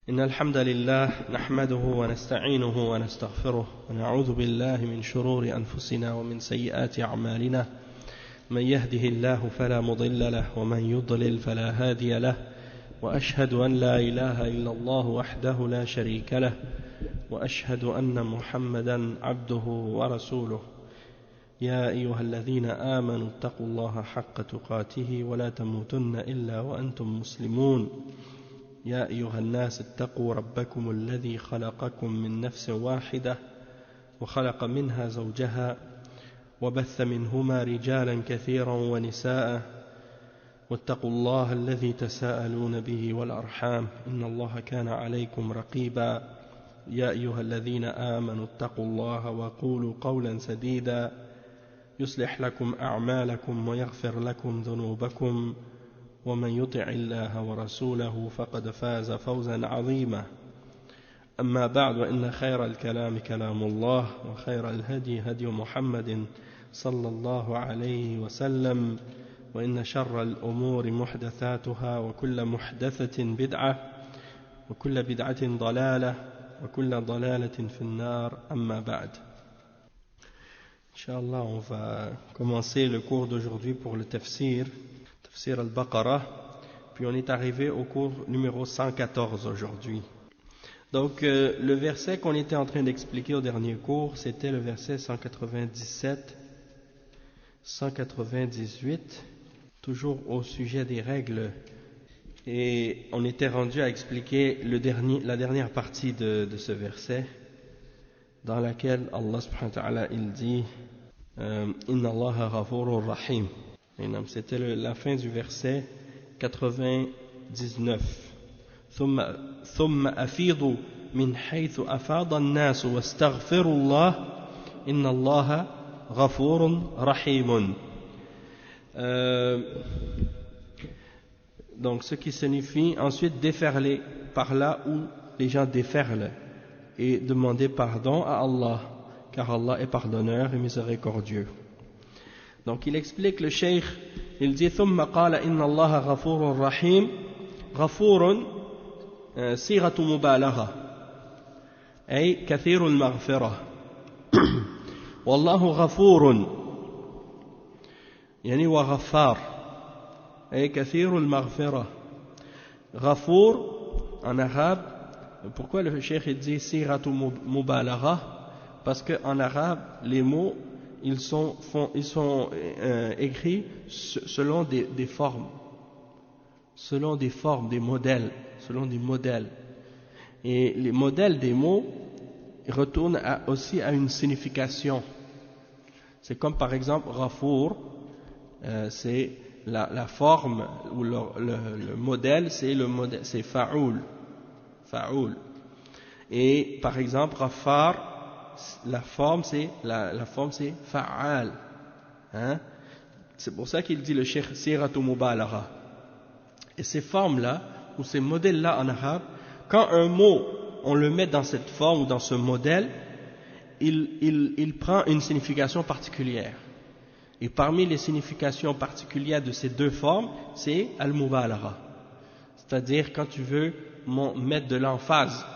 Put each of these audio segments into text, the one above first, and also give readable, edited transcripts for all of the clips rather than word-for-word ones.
إن الحمد لله نحمده ونستعينه ونستغفره ونعوذ بالله من شرور أنفسنا ومن سيئات أعمالنا من يهده الله فلا مضل له ومن يضلل فلا هادي له وأشهد أن لا إله إلا الله وحده لا شريك له وأشهد أن محمدا عبده ورسوله يا أيها الذين آمنوا اتقوا الله حق تقاته ولا تموتن إلا وأنتم مسلمون يا أيها الناس اتقوا ربكم الذي خلقكم من نفس واحدة وخلق منها زوجها وبث منهما رجالا كثيرا ونساء واتقوا الله الذي تساءلون به والأرحام إن الله كان عليكم رقيبا يا أيها الذين آمنوا اتقوا الله وقولوا قولا سديدا يصلح لكم أعمالكم ويغفر لكم ذنوبكم ومن يطع الله ورسوله فقد فاز فوزا عظيما أما بعد وإن خير الكلام كلام الله وخير الهدي هدي محمد صلى الله عليه وسلم وإن شر الأمور محدثاتها وكل محدثة بدعة وكل بدعة ضلالة وكل ضلالة في النار أما بعد. Inch'Allah, on va commencer le cours d'aujourd'hui pour le tafsir al-Baqarah, puis on est arrivé au cours numéro 114 aujourd'hui. Donc le verset qu'on était en train d'expliquer au dernier cours, c'était le verset 197, 198, toujours au sujet des règles, et on était rendu à expliquer la dernière partie de ce verset, dans laquelle Allah subhanahu wa ta'ala il dit Inna Allaha ghafurur rahim. C'était la fin du verset 99. ثم أفيضوا من حيث أفاض الناس واستغفروا الله إن الله غفور رحيم. Donc ce qui signifie ensuite déferler par là où les gens déferlent et demander pardon à Allah, car Allah est pardonneur et miséricordieux. Donc il explique, le cheikh, il dit ثم قال إن الله غفور رحيم. غفور صيغة مبالغة أي كثير المغفرة والله غفور يعني وغفار أي كثير المغفرة. غفور en arabe, pourquoi le cheikh dit صيغة مبالغة? Parce qu'en arabe les mots ils sont écrits selon des formes, des modèles, selon des modèles. Et les modèles des mots retournent aussi à une signification. C'est comme par exemple Ghafour, c'est la forme ou le modèle, c'est Fa'oul. Et par exemple Ghaffar, la forme c'est fa'al, hein? C'est pour ça qu'il dit le cheikh siratu mubalagha. Et ces formes là ou ces modèles là en arabe, quand un mot on le met dans cette forme ou dans ce modèle, il prend une signification particulière. Et parmi les significations particulières de ces deux formes, c'est al-mubalagha. C'est-à-dire quand tu veux mettre de l'emphase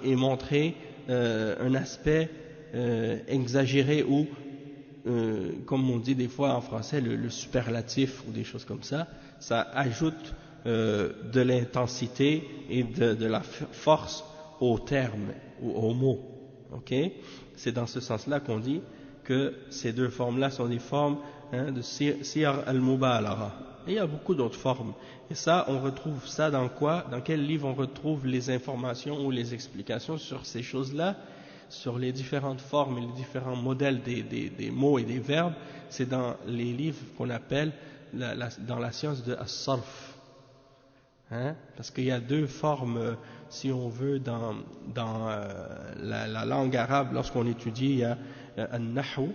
et montrer un aspect exagéré ou comme on dit des fois en français le superlatif ou des choses comme ça, ça ajoute de l'intensité et de la force aux termes ou aux mots. Okay? C'est dans ce sens-là qu'on dit que ces deux formes-là sont des formes de siyar al-mubalagha. Et il y a beaucoup d'autres formes. Et ça, on retrouve ça dans quoi? Dans quel livre on retrouve les informations ou les explications sur ces choses-là, sur les différentes formes et les différents modèles des mots et des verbes? C'est dans les livres qu'on appelle dans la science de as-sarf. Parce qu'il y a deux formes, si on veut, dans la langue arabe. Lorsqu'on étudie, il y a an-nahw,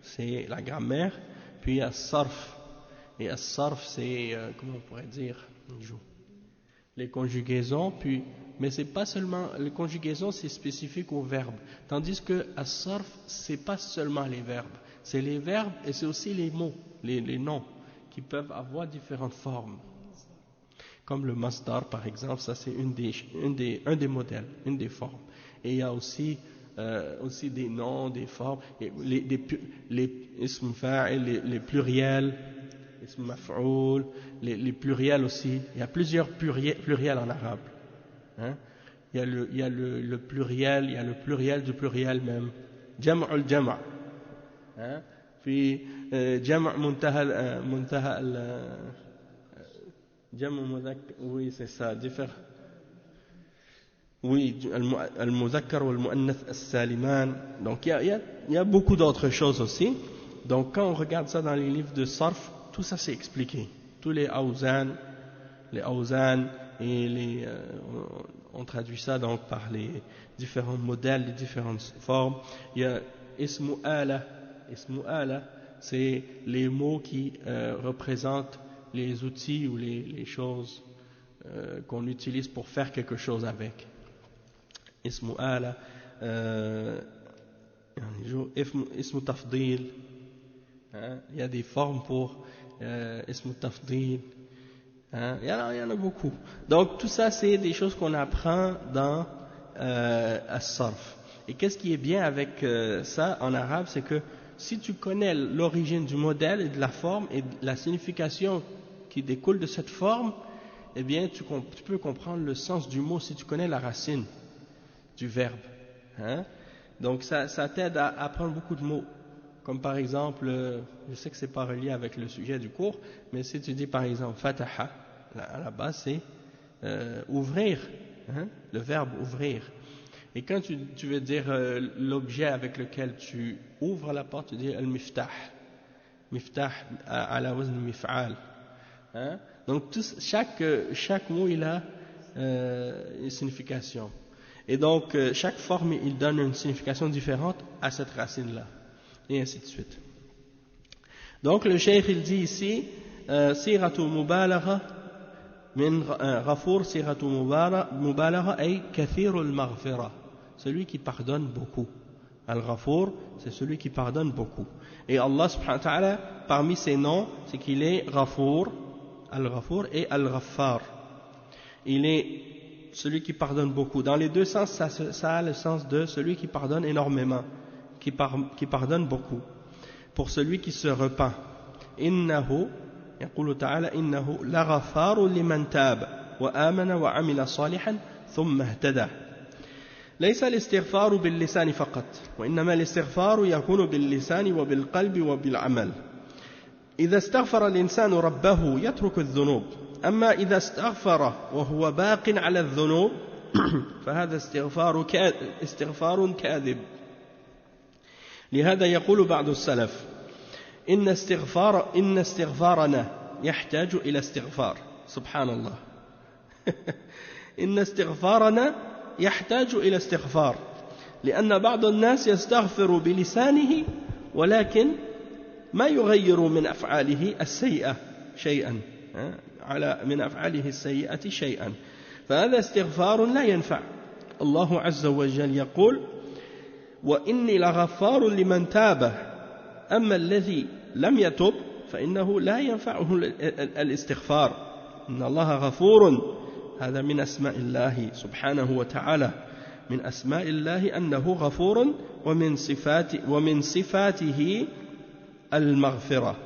c'est la grammaire, puis il y a as-sarf. Et as-sarf, c'est, comment on pourrait dire, les conjugaisons, mais c'est pas seulement, les conjugaisons c'est spécifique aux verbes, tandis que as-sarf, c'est pas seulement les verbes, c'est les verbes et c'est aussi les mots, les noms, qui peuvent avoir différentes formes. comme le masdar par exemple, ça c'est un des modèles, une des formes. Et il y a aussi des noms, des formes, et les ism fa'il, les pluriels, ism maf'oul, les pluriels aussi. Il y a plusieurs pluriels en arabe. Hein? Il y a le pluriel, il y a le pluriel du pluriel même. Jam'ul jama'. Hein? Puis jama' muntaha jama' mudhakkar, oui c'est ça, différent. Oui, al-muzakkar ou al-mu'annath as-saliman. Donc il y a beaucoup d'autres choses aussi. Donc quand on regarde ça dans les livres de sarf, tout ça c'est expliqué. Tous les awzan et on traduit ça donc par les différents modèles, les différentes formes. Il y a ismu ala, c'est les mots qui représentent les outils ou les choses qu'on utilise pour faire quelque chose avec. Ismu ala, ismu tafdil, il y a des formes pour ismu tafdil, il y en a beaucoup. Donc tout ça c'est des choses qu'on apprend dans as-sarf. Et qu'est-ce qui est bien avec ça en arabe, c'est que si tu connais l'origine du modèle et de la forme et de la signification qui découle de cette forme, eh bien tu peux comprendre le sens du mot si tu connais la racine du verbe. Hein? Donc ça t'aide à apprendre beaucoup de mots. Comme par exemple, je sais que c'est pas relié avec le sujet du cours, mais si tu dis par exemple fataha, à la base c'est ouvrir, hein? Le verbe ouvrir. Et quand tu veux dire l'objet avec lequel tu ouvres la porte, tu dis al-miftah. Miftah ala wazn mif'al. Hein? Donc chaque mot il a une signification. Et donc chaque forme il donne une signification différente à cette racine-là. Et ainsi de suite. Donc le cheikh il dit ici siratu mubalagha min ghafour siratu mubalagha ay kathirul maghfira, celui qui pardonne beaucoup. Al-Ghafour, c'est celui qui pardonne beaucoup. Et Allah subhanahu wa ta'ala, parmi ses noms, c'est qu'il est Ghafour, Al-Ghafour et Al-Ghaffar. Il est celui qui pardonne beaucoup. Dans les deux sens, ça a le sens de celui qui pardonne énormément, qui pardonne beaucoup. Pour celui qui se repent. Innahu, yaqulu ta'ala, innahu la ghafaru liman tab wa amana wa amila salihan thumma ihtada. ليس الاستغفار باللسان فقط وإنما الاستغفار يكون باللسان وبالقلب وبالعمل. إذا استغفر الإنسان ربه يترك الذنوب، أما إذا استغفر وهو باق على الذنوب فهذا استغفار كاذب. لهذا يقول بعض السلف إن استغفارنا يحتاج إلى استغفار. سبحان الله. إن استغفارنا يحتاج إلى استغفار لأن بعض الناس يستغفر بلسانه ولكن ما يغير من أفعاله السيئة شيئا من أفعاله السيئة شيئا، فهذا استغفار لا ينفع. الله عز وجل يقول وإني لغفار لمن تاب، أما الذي لم يتب فإنه لا ينفعه الاستغفار. إن الله غفور، هذا من أسماء الله سبحانه وتعالى، من أسماء الله أنه غفور، ومن صفاته المغفرة،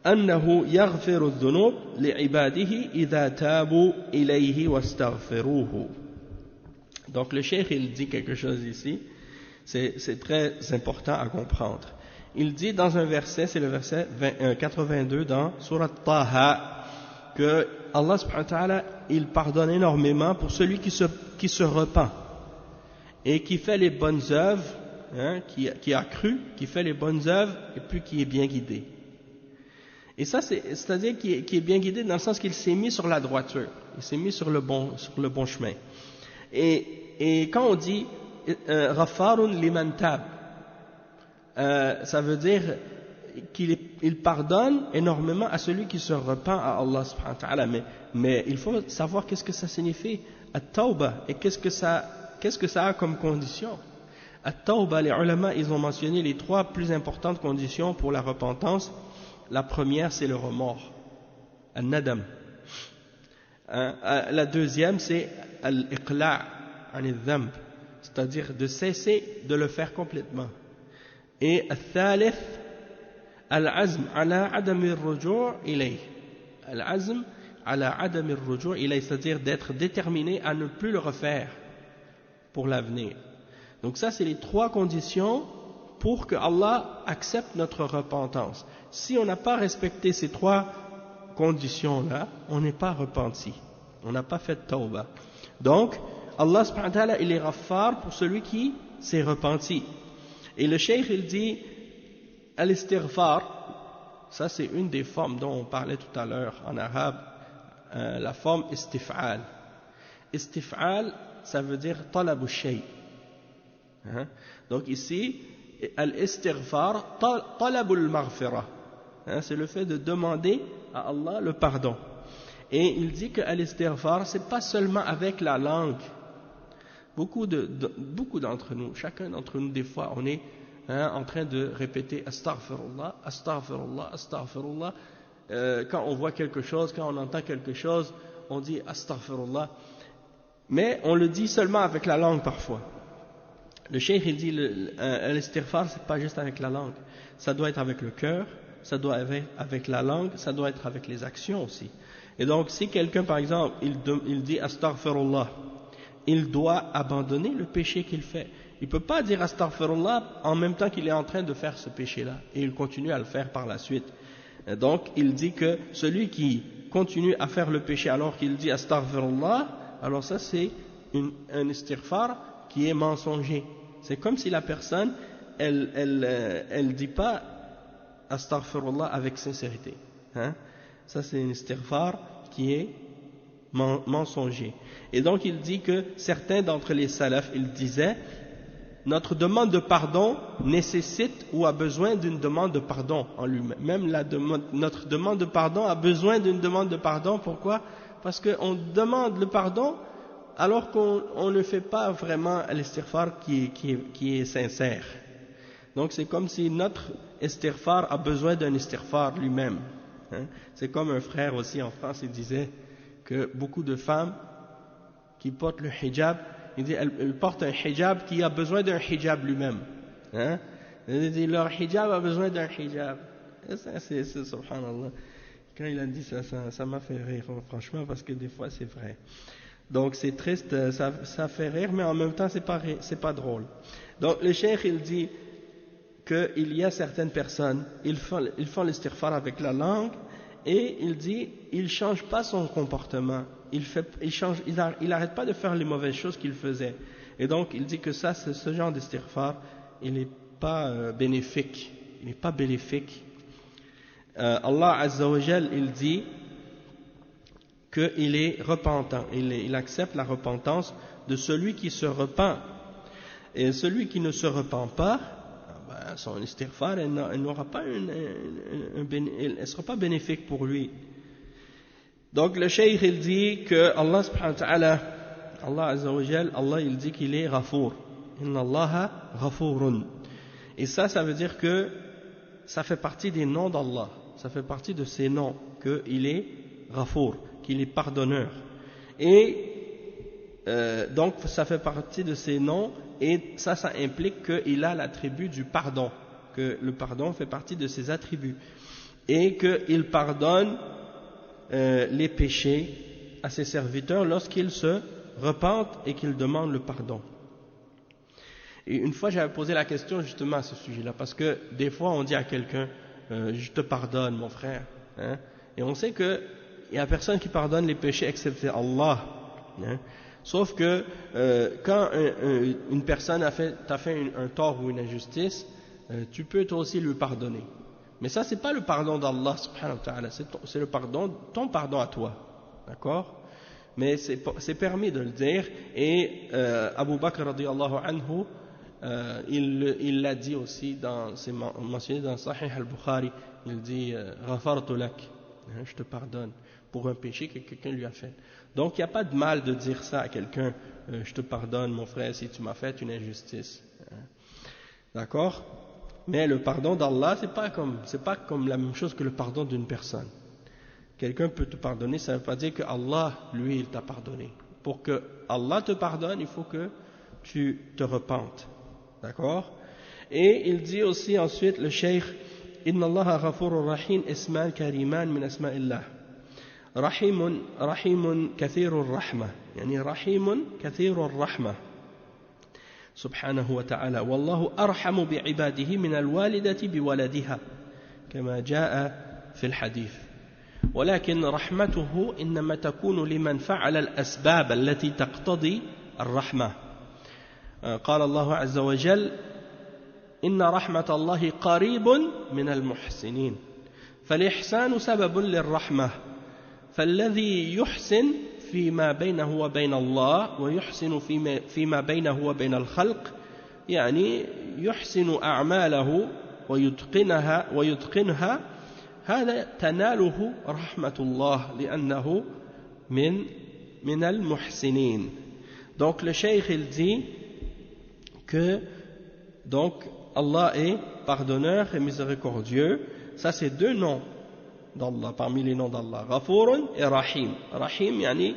أنه يغفر الذنوب لعباده إذا تابوا إليه واستغفروه. Donc le cheikh il dit quelque chose ici, c'est très important à comprendre. Il dit dans un verset, c'est le verset 82 dans Surat Taha, que Allah subhanahu wa ta'ala il pardonne énormément pour celui qui se repent et qui fait les bonnes œuvres, hein, qui a cru, qui fait les bonnes œuvres et puis qui est bien guidé. Et ça c'est-à-dire qui est bien guidé dans le sens qu'il s'est mis sur la droiture, il s'est mis sur le bon chemin. Et quand on dit Ghafarun liman tab, ça veut dire qu'il pardonne énormément à celui qui se repent à Allah subhanahu wa ta'ala, mais il faut savoir qu'est-ce que ça signifie at-tawbah et qu'est-ce que ça a comme condition. At-tawbah, les ulama ils ont mentionné les trois plus importantes conditions pour la repentance. La première c'est le remords, an-nadam. La deuxième, c'est al-iqla' an al-dhanb, c'est-à-dire de cesser de le faire complètement. Et al-thalith, al-azm ala adam al-ruju' ilayh. Al-azm ala adam al-ruju' ilayh, c'est-à-dire d'être déterminé à ne plus le refaire pour l'avenir. Donc ça, c'est les trois conditions pour que Allah accepte notre repentance. Si on n'a pas respecté ces trois conditions-là, on n'est pas repenti. On n'a pas fait tawbah. Donc, Allah subhanahu wa ta'ala, il est ghaffar pour celui qui s'est repenti. Et le cheikh, il dit, al-istighfar, ça c'est une des formes dont on parlait tout à l'heure en arabe, la forme istif'al. Istif'al, ça veut dire talabu shay. Donc ici, al-istighfar, talabu al-maghfirah. C'est le fait de demander à Allah le pardon. Et il dit que al-istighfar, c'est pas seulement avec la langue. Beaucoup d'entre nous, chacun d'entre nous, des fois, on est en train de répéter astaghfirullah, astaghfirullah, astaghfirullah. Quand on voit quelque chose, quand on entend quelque chose, on dit astaghfirullah. Mais on le dit seulement avec la langue parfois. Le cheikh, il dit l'istighfar, c'est pas juste avec la langue. Ça doit être avec le cœur, ça doit être avec la langue, ça doit être avec les actions aussi. Et donc, si quelqu'un, par exemple, il dit astaghfirullah, il doit abandonner le péché qu'il fait. Il ne peut pas dire astaghfirullah en même temps qu'il est en train de faire ce péché-là. Et il continue à le faire par la suite. Et donc, il dit que celui qui continue à faire le péché alors qu'il dit astaghfirullah, alors ça c'est un istighfar qui est mensonger. C'est comme si la personne, elle dit pas astaghfirullah avec sincérité. Ça c'est un istighfar qui est mensonger. Et donc il dit que certains d'entre les salafs, ils disaient, notre demande de pardon nécessite ou a besoin d'une demande de pardon en lui-même. Même notre demande de pardon a besoin d'une demande de pardon. Pourquoi? Parce qu'on demande le pardon alors qu'on ne fait pas vraiment l'istighfar qui est sincère. Donc c'est comme si notre istighfar a besoin d'un istighfar lui-même. C'est comme un frère aussi en France, il disait que beaucoup de femmes qui portent le hijab, il dit elles portent un hijab qui a besoin d'un hijab lui-même. Il dit leur hijab a besoin d'un hijab. Et ça, c'est subhanallah. Quand il a dit ça m'a fait rire, franchement, parce que des fois c'est vrai. Donc c'est triste, ça fait rire, mais en même temps c'est pas drôle. Donc le cheikh il dit qu'il y a certaines personnes, ils font l'istighfar avec la langue, et il dit, il change pas son comportement, il n'arrête pas de faire les mauvaises choses qu'il faisait. Et donc il dit que ça, ce genre d'istighfar, il n'est pas bénéfique, il n'est pas bénéfique. Allah Azza wa Jal, il dit qu'il est repentant, il accepte la repentance de celui qui se repent. Et celui qui ne se repent pas, son istighfar, elle n'aura pas elle sera pas bénéfique pour lui. Donc le cheikh il dit que Allah subhanahu wa ta'ala, Allah azza wa jal, Allah il dit qu'il est ghafour. Inna Allaha ghafurun. Et ça veut dire que ça fait partie des noms d'Allah. Ça fait partie de ses noms qu'il est ghafour, qu'il est pardonneur. Et donc ça fait partie de ses noms. Et ça implique qu'il a l'attribut du pardon, que le pardon fait partie de ses attributs, et qu'il pardonne les péchés à ses serviteurs lorsqu'ils se repentent et qu'ils demandent le pardon. Et une fois j'avais posé la question justement à ce sujet-là, parce que des fois on dit à quelqu'un je te pardonne mon frère, et on sait qu'il n'y a personne qui pardonne les péchés excepté Allah. Sauf que quand une personne t'a fait un tort ou une injustice, tu peux toi aussi lui pardonner. Mais ça, c'est pas le pardon d'Allah subhanahu wa ta'ala, c'est le pardon, ton pardon à toi. D'accord? Mais c'est permis de le dire. Et Abu Bakr radiyallahu anhu, il l'a dit aussi, c'est mentionné dans Sahih al-Bukhari, il dit Ghafartu lak, je te pardonne pour un péché que quelqu'un lui a fait. Donc il n'y a pas de mal de dire ça à quelqu'un, je te pardonne mon frère si tu m'as fait une injustice. D'accord? Mais le pardon d'Allah, c'est pas comme la même chose que le pardon d'une personne. quelqu'un peut te pardonner, ça ne veut pas dire que Allah, lui, il t'a pardonné. Pour que Allah te pardonne, il faut que tu te repentes. D'accord? Et il dit aussi ensuite, le cheikh, Inna Allah ghafurur rahim isman kariman min asma'illah. Rahimun kathirur rahmah. Yani rahimun kathirur rahmah. Subhanahu wa ta'ala. Wallahu arhamu bi'ibadihi min al-walidati biwaladiha. Kama jaa fil hadith. ولكن رحمته إنما تكون لمن فعل الأسباب التي تقتضي الرحمة. قال الله عز وجل إن رحمة الله قريب من المحسنين فالإحسان سبب للرحمة فالذي يحسن فيما بينه وبين الله ويحسن فيما بينه وبين الخلق يعني يحسن أعماله ويتقنها هذا تناله رحمة الله لأنه من المحسنين. Donc le cheikh il dit que donc Allah est pardonneur et miséricordieux. Ça c'est deux noms d'Allah parmi les noms d'Allah, Ghafurun et Rahim. Rahim yani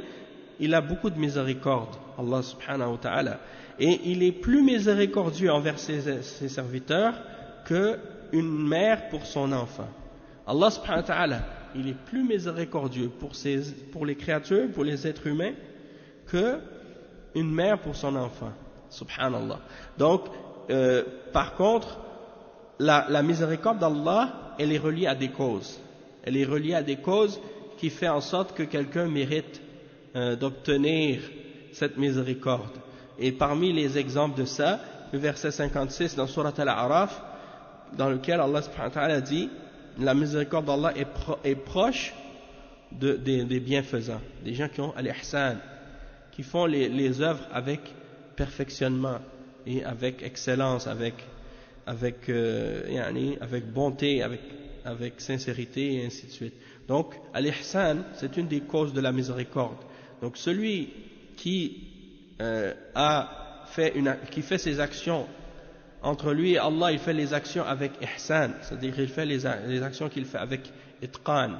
il a beaucoup de miséricorde, Allah subhanahu wa ta'ala, et il est plus miséricordieux envers ses serviteurs qu'une mère pour son enfant. Allah subhanahu wa ta'ala, il est plus miséricordieux pour les créatures, pour les êtres humains, que une mère pour son enfant. Subhanallah. Donc, par contre, la miséricorde d'Allah, elle est reliée à des causes. Elle est reliée à des causes qui font en sorte que quelqu'un mérite d'obtenir cette miséricorde. Et parmi les exemples de ça, le verset 56 dans Surat Al-A'raf, dans lequel Allah subhanahu wa ta'ala dit la miséricorde d'Allah est proche des bienfaisants, des gens qui ont al-ihsan, qui font les œuvres avec perfectionnement et avec excellence, avec bonté, avec sincérité et ainsi de suite. Donc al-ihsan, c'est une des causes de la miséricorde. Donc celui qui fait ses actions entre lui et Allah, il fait les actions avec ihsan, c'est-à-dire il fait les actions qu'il fait avec itqan,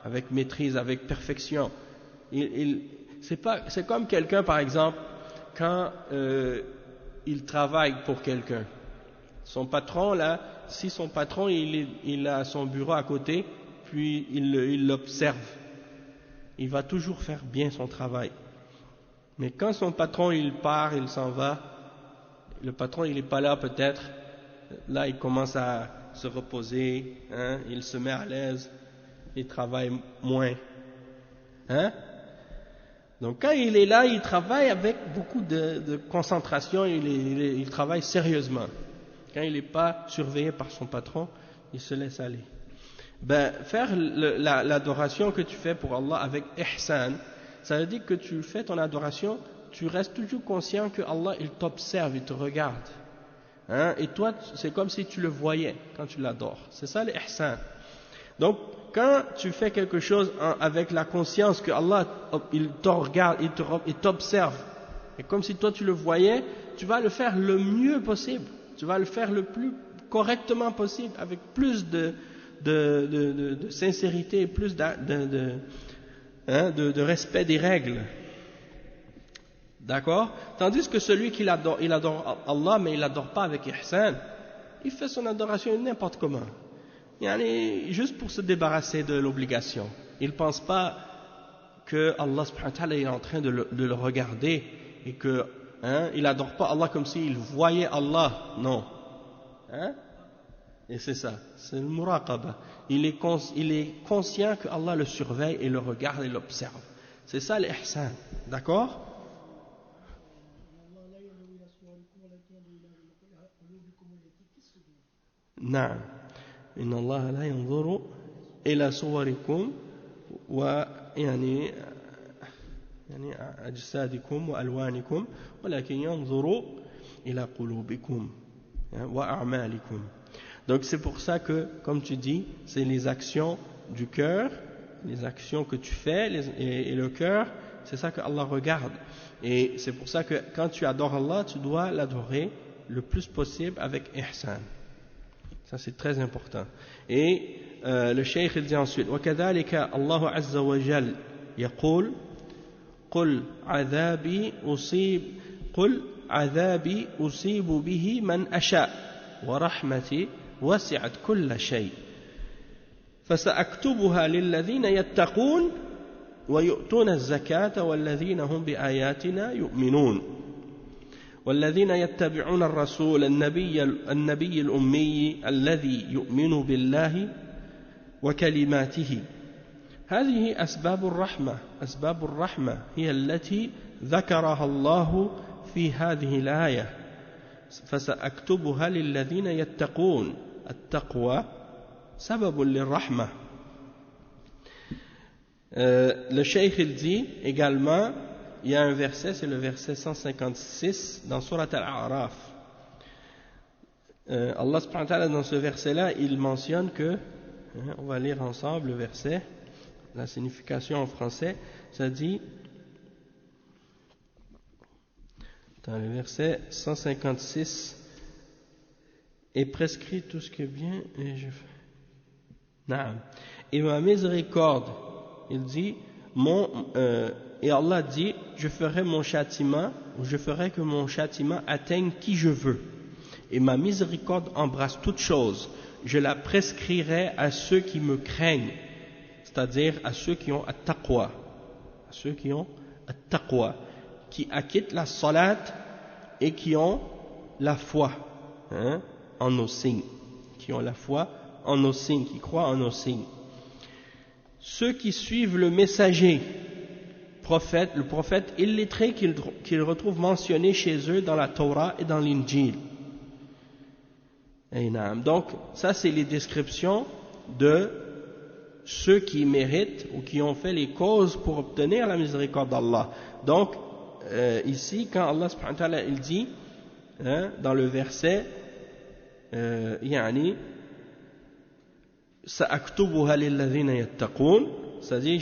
avec maîtrise, avec perfection. C'est comme quelqu'un, par exemple, quand il travaille pour quelqu'un. Son patron, là, si son patron, il a son bureau à côté, puis il l'observe, il va toujours faire bien son travail. Mais quand son patron, il part, il s'en va, le patron il n'est pas là peut-être, là il commence à se reposer, hein, il se met à l'aise, il travaille moins. Hein? Donc quand il est là, il travaille avec beaucoup de concentration, il travaille sérieusement. Quand il n'est pas surveillé par son patron, il se laisse aller. Faire l'adoration que tu fais pour Allah avec ihsan, ça veut dire que tu fais ton adoration, tu restes toujours conscient que Allah il t'observe, il te regarde, hein? Et toi c'est comme si tu le voyais quand tu l'adores. C'est ça l'ihsan. Donc quand tu fais quelque chose avec la conscience que Allah il te regarde, il t'observe, et comme si toi tu le voyais, tu vas le faire le mieux possible, tu vas le faire le plus correctement possible, avec plus de sincérité, plus de respect des règles. D'accord? Tandis que celui qui adore, il adore Allah, mais il l'adore pas avec ihsan, il fait son adoration n'importe comment. Juste pour se débarrasser de l'obligation. Il ne pense pas que Allah subhanahu wa ta'ala est en train de le regarder et que il n'adore pas Allah comme s'il voyait Allah. Non. Hein? Et c'est ça, c'est le muraqaba. Il est conscient que Allah le surveille et le regarde et l'observe. C'est ça l'ihsan. D'accord? نعم إن الله لا ينظر إلى صوركم ويعني أجسادكم وألوانكم ولكن ينظر إلى قلوبكم وأعمالكم. Donc c'est pour ça que, comme tu dis, c'est les actions du cœur, les actions que tu fais et le cœur, c'est ça que Allah regarde. Et c'est pour ça que quand tu adores Allah, tu dois l'adorer le plus possible avec ihsan. Ça c'est très important. Et le cheikh dit ensuite وكذلك الله عز وجل يقول قل عذابي أصيب به من أشاء ورحمتي وسعت كل شيء فسأكتبها للذين يتقون ويؤتون الزكاة والذين هم بآياتنا يؤمنون والذين يتبعون الرسول النبي الأمي الذي يؤمن بالله وكلماته. هذه أسباب الرحمة هي التي ذكرها الله في هذه الآية فسأكتبها للذين يتقون. التقوى سبب للرحمة. Le cheikh il dit également, il y a un verset, c'est le verset 156 dans Surat Al-A'raf. Allah subhanahu wa ta'ala, dans ce verset-là, il mentionne que, on va lire ensemble le verset, la signification en français, ça dit, dans le verset 156, et prescrit tout ce qui est bien, et ma miséricorde, il dit, et Allah dit, je ferai mon châtiment, ou je ferai que mon châtiment atteigne qui je veux. Et ma miséricorde embrasse toute chose. Je la prescrirai à ceux qui me craignent, c'est-à-dire à ceux qui ont at-taqwa, qui acquittent la salat et qui ont la foi en nos signes, qui croient en nos signes. Ceux qui suivent le messager, le prophète illettré qu'ils retrouvent mentionné chez eux dans la Torah et dans l'Injil. Donc, ça c'est les descriptions de ceux qui méritent ou qui ont fait les causes pour obtenir la miséricorde d'Allah. Donc, ici, quand Allah subhanahu wa ta'ala il dit, dans le verset, سأكتبها للذين يتقون, c'est-à-dire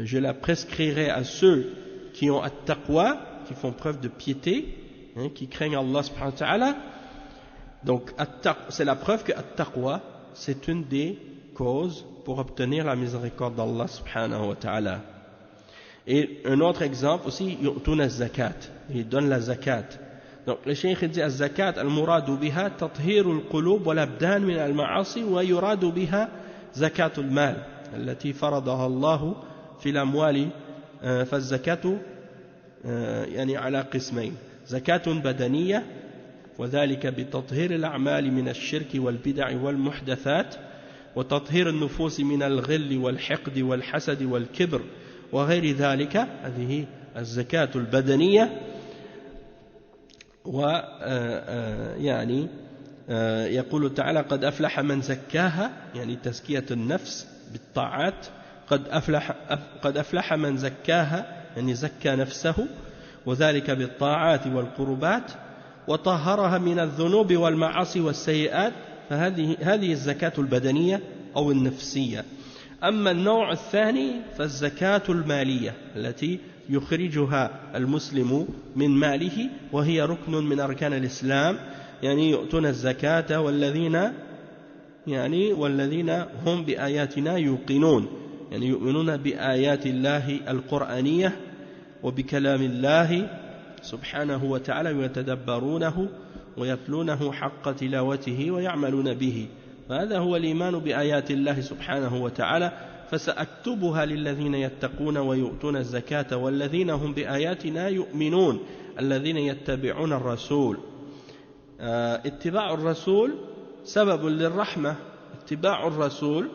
je la prescrirai à ceux qui ont at-taqwa, qui font preuve de piété, qui craignent Allah subhanahu wa ta'ala. Donc c'est la preuve que at-taqwa c'est une des causes pour obtenir la miséricorde d'Allah subhanahu wa ta'ala. Et un autre exemple aussi, yu'tuna az-zakat, ils donnent la zakat. Donc le cheikh dit az-zakat al-muradu biha tathhir al-qulub wal-abdan min al-ma'asi wa yuradu biha zakat al-mal التي فرضها الله في الأموال فالزكاة يعني على قسمين زكاة بدنية وذلك بتطهير الأعمال من الشرك والبدع والمحدثات وتطهير النفوس من الغل والحقد والحسد والكبر وغير ذلك. هذه الزكاة البدنية. ويعني يقول تعالى قد أفلح من زكاها يعني تزكية النفس بالطاعات قد أفلح من زكاها يعني زكى نفسه وذلك بالطاعات والقربات وطهرها من الذنوب والمعاصي والسيئات. فهذه الزكاة البدنية أو النفسية. أما النوع الثاني فالزكاة المالية التي يخرجها المسلم من ماله وهي ركن من أركان الإسلام يعني يؤتون الزكاة والذين هم بآياتنا يوقنون يعني يؤمنون بآيات الله القرآنية وبكلام الله سبحانه وتعالى ويتدبرونه ويتلونه حق تلاوته ويعملون به. فهذا هو الإيمان بآيات الله سبحانه وتعالى. فسأكتبها للذين يتقون ويؤتون الزكاة والذين هم بآياتنا يؤمنون الذين يتبعون الرسول. اتباع الرسول سبب للرحمة. اتباع الرسول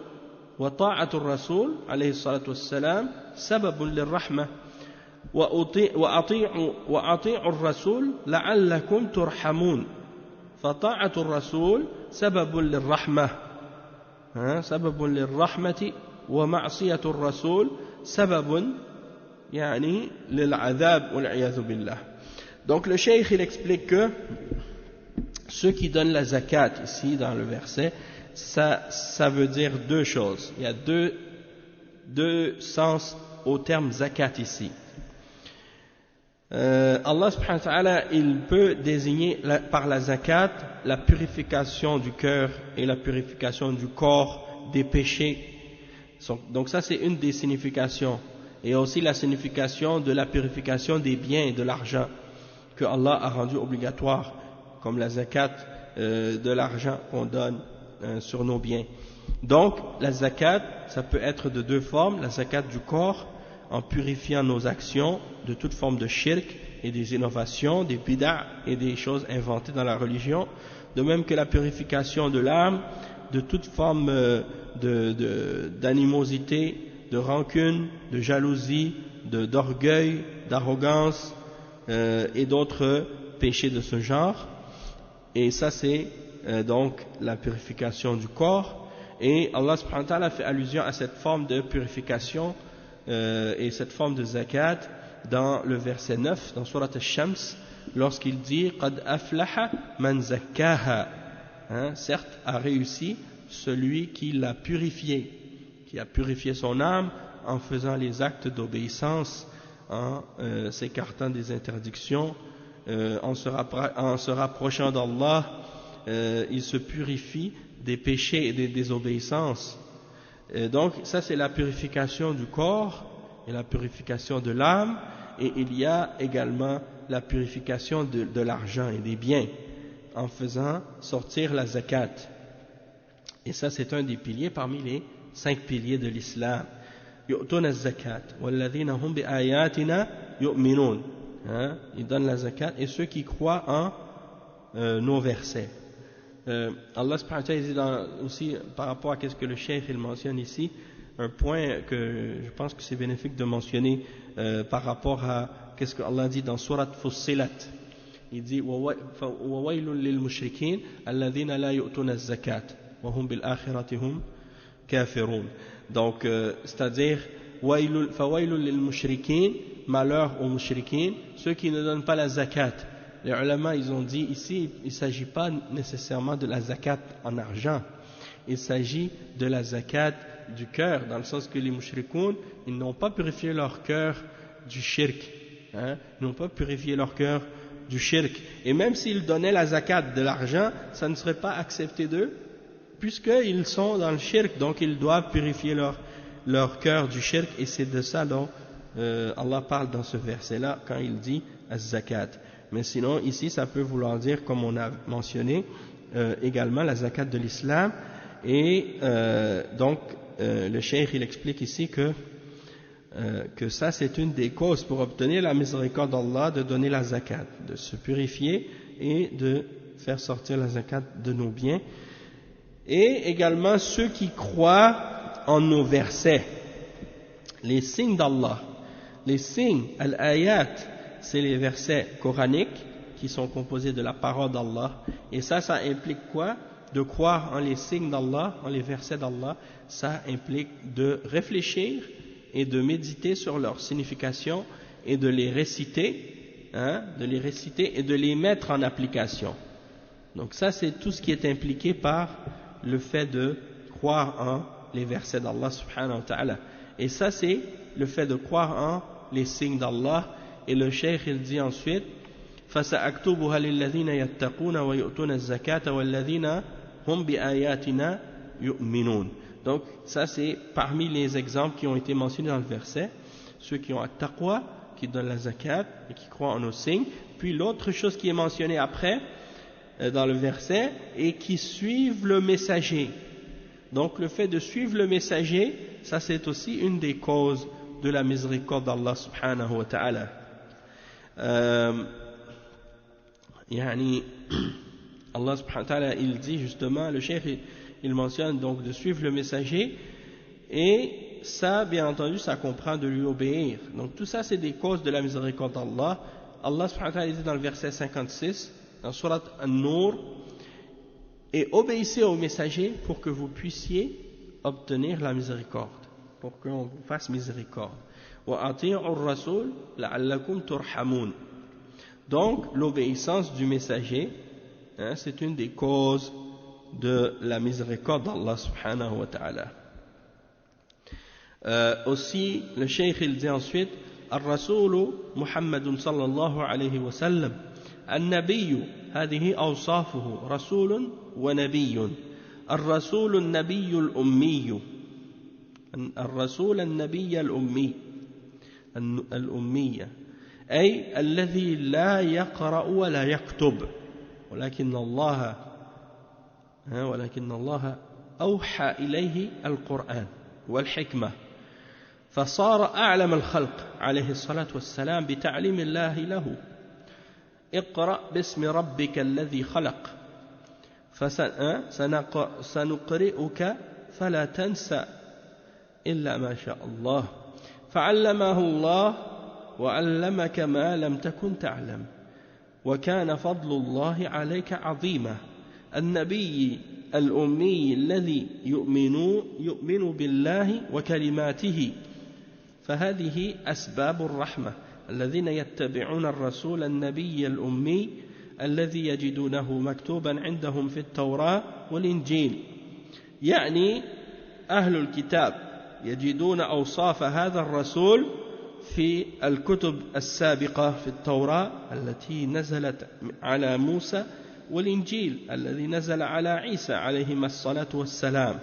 وطاعة الرسول عليه الصلاة والسلام سبب للرحمة. وأطيعوا الرسول لعلكم ترحمون. فطاعة الرسول سبب للرحمة سبب للرحمة ومعصية الرسول سبب يعني للعذاب والعياذ بالله. Donc le cheikh il explique que ceux qui donnent la zakat ici dans le verset, ça veut dire deux choses. Il y a deux sens au terme zakat ici. Allah subhanahu wa ta'ala, il peut désigner par la zakat la purification du cœur et la purification du corps des péchés. Donc ça c'est une des significations. Et aussi la signification de la purification des biens et de l'argent que Allah a rendu obligatoire, comme la zakat de l'argent qu'on donne sur nos biens. Donc la zakat, ça peut être de deux formes, la zakat du corps, en purifiant nos actions de toute forme de shirk et des innovations, des bid'a et des choses inventées dans la religion, de même que la purification de l'âme de toute forme d'animosité, de rancune, de jalousie, d'orgueil, d'arrogance et d'autres péchés de ce genre. Et ça c'est donc la purification du corps. Et Allah subhanahu wa ta'ala fait allusion à cette forme de purification et cette forme de zakat dans le verset 9 dans Surat Al-Shams lorsqu'il dit Qad aflaha man zakkaha, certes a réussi celui qui l'a purifié, qui a purifié son âme en faisant les actes d'obéissance, en s'écartant des interdictions, en se rapprochant d'Allah, il se purifie des péchés et des désobéissances. Donc ça c'est la purification du corps et la purification de l'âme, et il y a également la purification de l'argent et des biens en faisant sortir la zakat. Et ça c'est un des piliers parmi les 5 piliers de l'islam. Yu'tuna az-zakat walladhina hum bi ayatina yu'minun. Ils donnent la zakat et ceux qui croient en nos versets. Allah subhanahu wa ta'ala dit aussi par rapport à ce que le cheikh il mentionne ici, un point que je pense que c'est bénéfique de mentionner par rapport à ce que Allah dit dans Surat Fussilat. Il dit wa waylun lil mushrikin alladhina la yu'tuna az-zakat wa hum bil akhirati hum kafirun. Donc c'est-à-dire fa waylun lil mushrikin, malheur aux mushrikin, ceux qui ne donnent pas la zakat. Les ulama, ils ont dit ici, il ne s'agit pas nécessairement de la zakat en argent, il s'agit de la zakat du cœur, dans le sens que les mushrikoun, ils n'ont pas purifié leur cœur du shirk, ils n'ont pas purifié leur cœur du shirk, et même s'ils donnaient la zakat de l'argent, ça ne serait pas accepté d'eux, puisqu'ils sont dans le shirk, donc ils doivent purifier leur cœur du shirk, et c'est de ça dont Allah parle dans ce verset-là, quand il dit az-zakat. Mais sinon, ici, ça peut vouloir dire, comme on a mentionné, également la zakat de l'islam. Et donc, le cheikh, il explique ici que ça, c'est une des causes pour obtenir la miséricorde d'Allah, de donner la zakat, de se purifier et de faire sortir la zakat de nos biens. Et également ceux qui croient en nos versets, les signes d'Allah, les signes, al-ayat, c'est les versets coraniques qui sont composés de la parole d'Allah. Et ça implique quoi? De croire en les signes d'Allah, en les versets d'Allah. Ça implique de réfléchir et de méditer sur leur signification et de les réciter, et de les mettre en application. Donc ça, c'est tout ce qui est impliqué par le fait de croire en les versets d'Allah subhanahu wa ta'ala. Et ça, c'est le fait de croire en les signes d'Allah. Et le cheikh il dit ensuite فَسَأَكْتُبُهَا لِلَّذِينَ يَتَّقُونَ وَيُؤْتُونَ الزَّكَاةَ وَالَّذِينَ هُمْ بِآيَاتِنَا يُؤْمِنُونَ. Donc ça c'est parmi les exemples qui ont été mentionnés dans le verset, ceux qui ont at-taqwa, qui donnent la zakat et qui croient en nos signes. Puis l'autre chose qui est mentionnée après dans le verset, et qui suivent le messager. Donc le fait de suivre le messager, ça c'est aussi une des causes de la miséricorde d'Allah subhanahu wa ta'ala. Allah subhanahu wa ta'ala il dit justement, le cheikh il mentionne donc de suivre le messager, et ça bien entendu ça comprend de lui obéir. Donc tout ça c'est des causes de la miséricorde d'Allah. Allah subhanahu wa ta'ala dit dans le verset 56 dans Surat An-Nur, et obéissez au messager pour que vous puissiez obtenir la miséricorde, pour qu'on vous fasse miséricorde. Donc l'obéissance du messager, c'est une des causes de la miséricorde d'Allah subhanahu wa ta'ala. Aussi le cheikh il dit ensuite الرسول محمد صلى الله عليه وسلم النبي هذه أوصافه رسول ونبي الرسول النبي الأمي الرسول النبي الأمية أي الذي لا يقرأ ولا يكتب ولكن الله أوحى إليه القرآن والحكمة فصار أعلم الخلق عليه الصلاة والسلام بتعليم الله له اقرأ باسم ربك الذي خلق سنقرئك فلا تنسى إلا ما شاء الله فعلمه الله وعلمك ما لم تكن تعلم وكان فضل الله عليك عظيما النبي الأمي الذي يؤمن بالله وكلماته فهذه أسباب الرحمة الذين يتبعون الرسول النبي الأمي الذي يجدونه مكتوبا عندهم في التوراة والإنجيل يعني أهل الكتاب يجدون أوصاف هذا الرسول في الكتب السابقة في التوراة التي نزلت على موسى والإنجيل الذي نزل على عيسى عليهما الصلاة والسلام.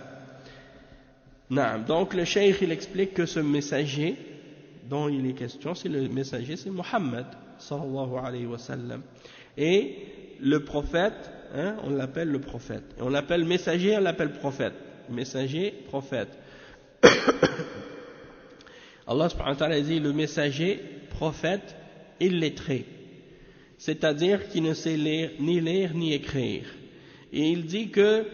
نعم, donc le cheikh il explique que ce messager dont il est question, c'est le messager, c'est Mohammed sallallahu alayhi wa sallam. Et le prophète, on l'appelle le prophète. Et on l'appelle messager, on l'appelle prophète. Messager, prophète. Allah subhanahu wa ta'ala dit le messager, prophète, illettré. C'est-à-dire qui ne sait ni lire ni écrire. Et il dit que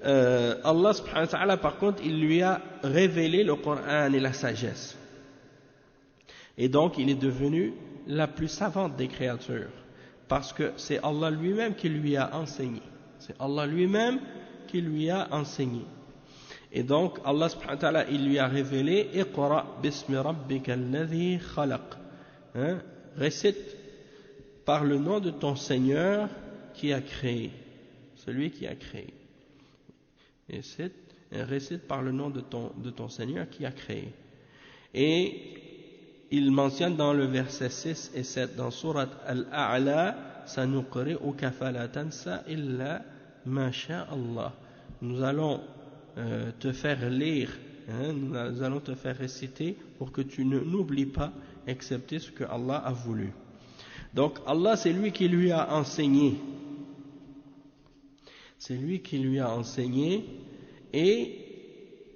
Allah subhanahu wa ta'ala, par contre, il lui a révélé le Coran et la sagesse. Et donc, il est devenu la plus savante des créatures. Parce que c'est Allah lui-même qui lui a enseigné. C'est Allah lui-même qui lui a enseigné. Et donc, Allah subhanahu wa ta'ala, il lui a révélé Iqra bismi rabbika alladhi khalaq. Récite par le nom de ton Seigneur qui a créé. Celui qui a créé. Récite par le nom de ton Seigneur qui a créé. Et il mentionne dans le verset 6 et 7 dans Surat Al-A'la Sanuqri'uka fala tansa illa ma sha Allah. Nous allons te faire lire, nous allons te faire réciter pour que tu n'oublies pas excepté ce que Allah a voulu. Donc Allah, c'est lui qui lui a enseigné. C'est lui qui lui a enseigné et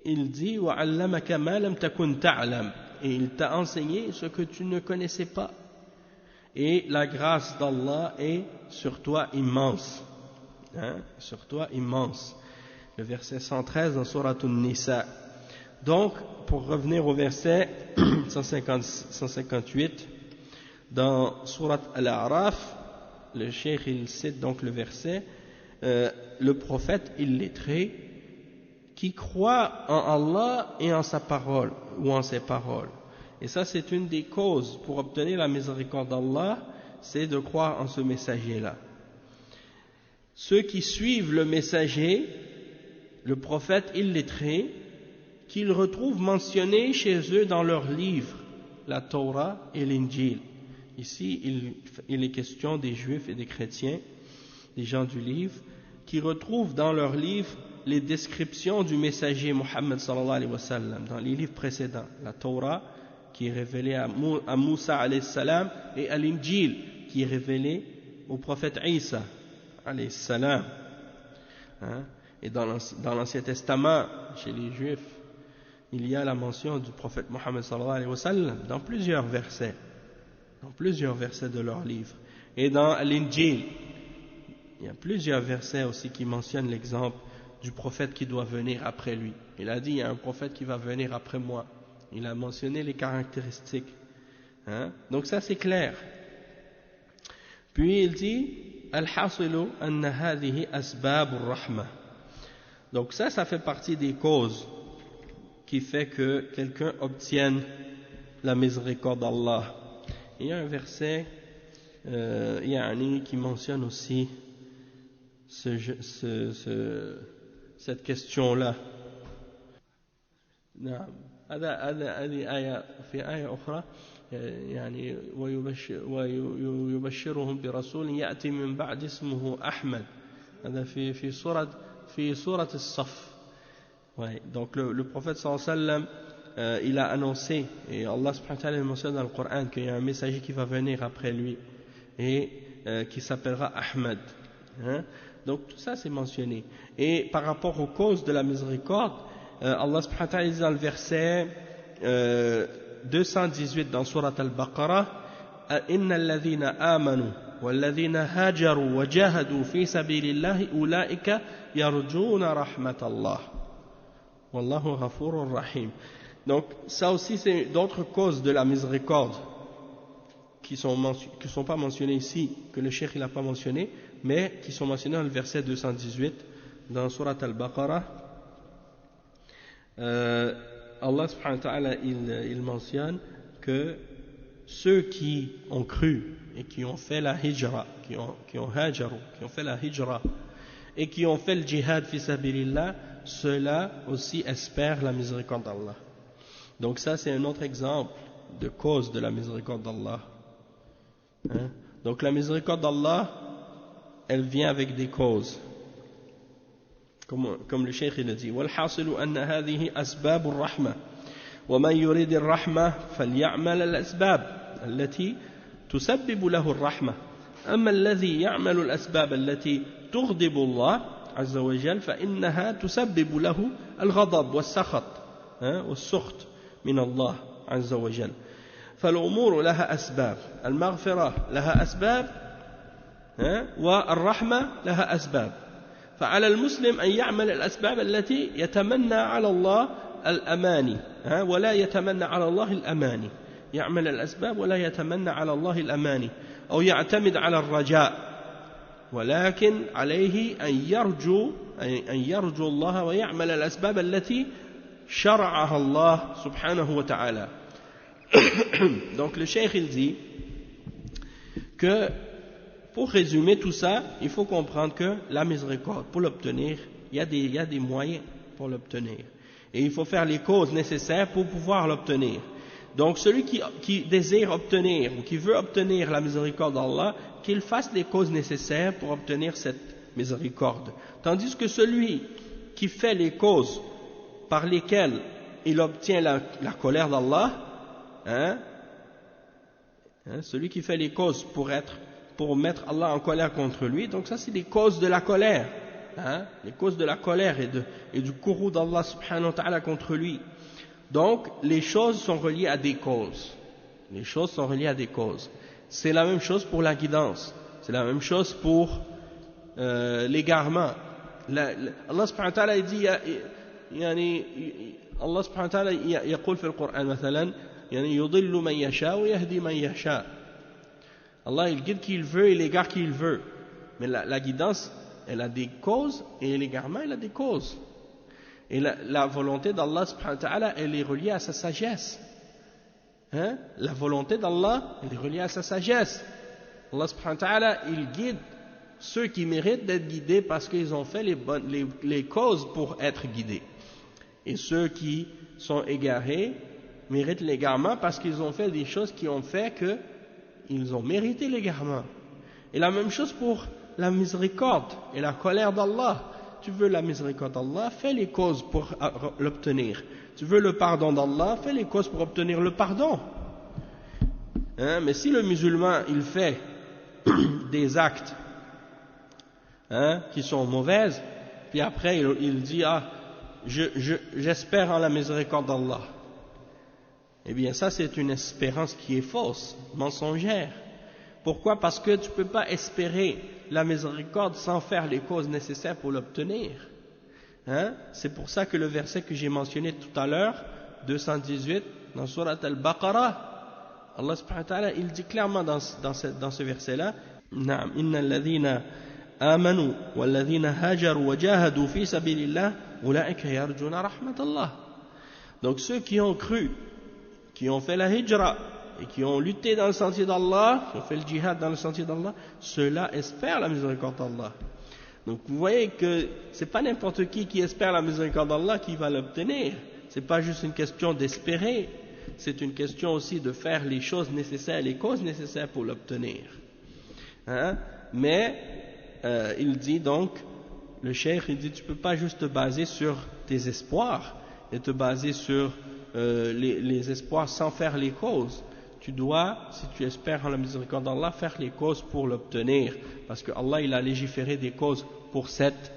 il dit وَعَلَّمَكَ مَا لَمْ تَكُنْ تَعْلَمْ. Et il t'a enseigné ce que tu ne connaissais pas. Et la grâce d'Allah est sur toi immense. Sur toi immense. Le verset 113 dans Surat An-Nisa. Donc, pour revenir au verset 158, dans Surat Al-A'raf, le cheikh il cite donc le verset, le prophète illettré qui croit en Allah et en sa parole, ou en ses paroles. Et ça, c'est une des causes pour obtenir la miséricorde d'Allah, c'est de croire en ce messager-là. Ceux qui suivent le messager, le prophète illettré, qu'ils retrouvent mentionné chez eux dans leurs livres, la Torah et l'Injil. Ici, il est question des juifs et des chrétiens, des gens du livre, qui retrouvent dans leurs livres les descriptions du messager Mohammed sallallahu alayhi wa sallam, dans les livres précédents, la Torah qui est révélée à Moussa alayhi salam et à l'Injil qui est révélée au prophète Isa alayhi salam. Et dans l'Ancien Testament, chez les Juifs, il y a la mention du prophète Mohammed sallallahu alayhi wa sallam dans plusieurs versets de leur livre. Et dans l'Injil, il y a plusieurs versets aussi qui mentionnent l'exemple du prophète qui doit venir après lui. Il a dit, il y a un prophète qui va venir après moi. Il a mentionné les caractéristiques. Donc ça c'est clair. Puis il dit, Al-hasilu anna hadhihi asbabur rahma. Donc ça fait partie des causes qui fait que quelqu'un obtienne la miséricorde d'Allah. Il y a un verset qui mentionne aussi cette question-là. هذه آية في آية أخرى يعني ويبشرهم برسول يأتي من بعد اسمه أحمد. هذا في سورة الصف. Ouais, donc le prophète sallallahu alayhi wa sallam, il a annoncé, et Allah subhanahu wa ta'ala mentionne dans le Coran qu'il y a un messager qui va venir après lui et qui s'appellera Ahmed. Hein? Donc tout ça c'est mentionné. Et par rapport aux causes de la miséricorde, Allah subhanahu wa ta'ala dit dans le verset 218 dans Surat Al-Baqarah, إن الذين آمنوا والذين هاجروا وجاهدوا في سبيل الله أولئك يرجون رحمة الله والله غفور رحيم. Donc ça aussi c'est d'autres causes de la miséricorde qui sont pas mentionnées ici, que le cheikh il n'a pas mentionné, mais qui sont mentionnées dans le verset 218 dans Surat Al-Baqarah. Allah subhanahu wa ta'ala il mentionne que ceux qui ont cru et qui ont fait la hijra, qui ont fait la hijra et qui ont fait le jihad fi sabilillah, ceux-là aussi espèrent la miséricorde d'Allah. Donc ça c'est un autre exemple de cause de la miséricorde d'Allah. Hein? Donc la miséricorde d'Allah, elle vient avec des causes. Comme le cheikh il a dit, والحاصل أن هذه أسباب الرحمة ومن يريد الرحمة فليعمل الأسباب التي تسبب له الرحمة أما الذي يعمل الأسباب التي تغضب الله عز وجل فإنها تسبب له الغضب والسخط والسخط من الله عز وجل. فالأمور لها أسباب، المغفرة لها أسباب والرحمة لها أسباب. فعلى المسلم أن يعمل الأسباب التي يتمنى على الله الأماني ولا يتمنى على الله الأماني، يعمل الأسباب ولا يتمنى على الله الأماني أو يعتمد على الرجاء، ولكن عليه أن يرجو الله ويعمل الأسباب التي شرعها الله سبحانه وتعالى. Donc le cheikh il dit que pour résumer tout ça, il faut comprendre que la miséricorde, pour l'obtenir, il y a des moyens pour l'obtenir. Et il faut faire les causes nécessaires pour pouvoir l'obtenir. Donc celui qui désire obtenir ou qui veut obtenir la miséricorde d'Allah, qu'il fasse les causes nécessaires pour obtenir cette miséricorde. Tandis que celui qui fait les causes par lesquelles il obtient la colère d'Allah, celui qui fait les causes pour mettre Allah en colère contre lui, donc ça c'est les causes de la colère, les causes de la colère et du courroux d'Allah subhanahu wa ta'ala contre lui. Donc les choses sont reliées à des causes. Les choses sont reliées à des causes. C'est la même chose pour la guidance, c'est la même chose pour l'égarement. Allah subhanahu wa ta'ala dit, Allah subhanahu wa ta'ala يقول في القرآن مثلا يضل من يشاء ويهدي من يشاء. Allah il guide qui il veut et l'égare qui il veut. Mais la guidance, elle a des causes et l'égarement, elle a des causes. Et la volonté d'Allah subhanahu wa ta'ala, elle est reliée à sa sagesse. La volonté d'Allah, elle est reliée à sa sagesse. Allah subhanahu wa ta'ala, il guide ceux qui méritent d'être guidés parce qu'ils ont fait les causes pour être guidés. Et ceux qui sont égarés méritent l'égarement parce qu'ils ont fait des choses qui ont fait qu'ils ont mérité l'égarement. Et la même chose pour la miséricorde et la colère d'Allah. Tu veux la miséricorde d'Allah, fais les causes pour l'obtenir. Tu veux le pardon d'Allah, fais les causes pour obtenir le pardon. Mais si le musulman, il fait des actes qui sont mauvaises, puis après il dit j'espère en la miséricorde d'Allah. Eh bien ça c'est une espérance qui est fausse, mensongère. Pourquoi? Parce que tu ne peux pas espérer la miséricorde sans faire les causes nécessaires pour l'obtenir. C'est pour ça que le verset que j'ai mentionné tout à l'heure, 218, dans Surat Al-Baqarah, Allah subhanahu wa ta'ala, il dit clairement dans ce verset-là, Na'am, inna alladhina amanu walladhina hajaru wa jahadu fi sabilillah ulaika yarjuna rahmatallah. Donc ceux qui ont cru, qui ont fait la hijra et qui ont lutté dans le sentier d'Allah, qui ont fait le djihad dans le sentier d'Allah, ceux-là espèrent la miséricorde d'Allah. Donc vous voyez que c'est pas n'importe qui espère la miséricorde d'Allah qui va l'obtenir. C'est pas juste une question d'espérer. c'est une question aussi de faire les choses nécessaires, les causes nécessaires pour l'obtenir. Hein? Mais il dit donc, le cheikh il dit tu peux pas juste te baser sur tes espoirs et te baser sur les espoirs sans faire les causes. Tu dois, si tu espères en la miséricorde d'Allah, faire les causes pour l'obtenir, parce que Allah il a légiféré des causes pour cette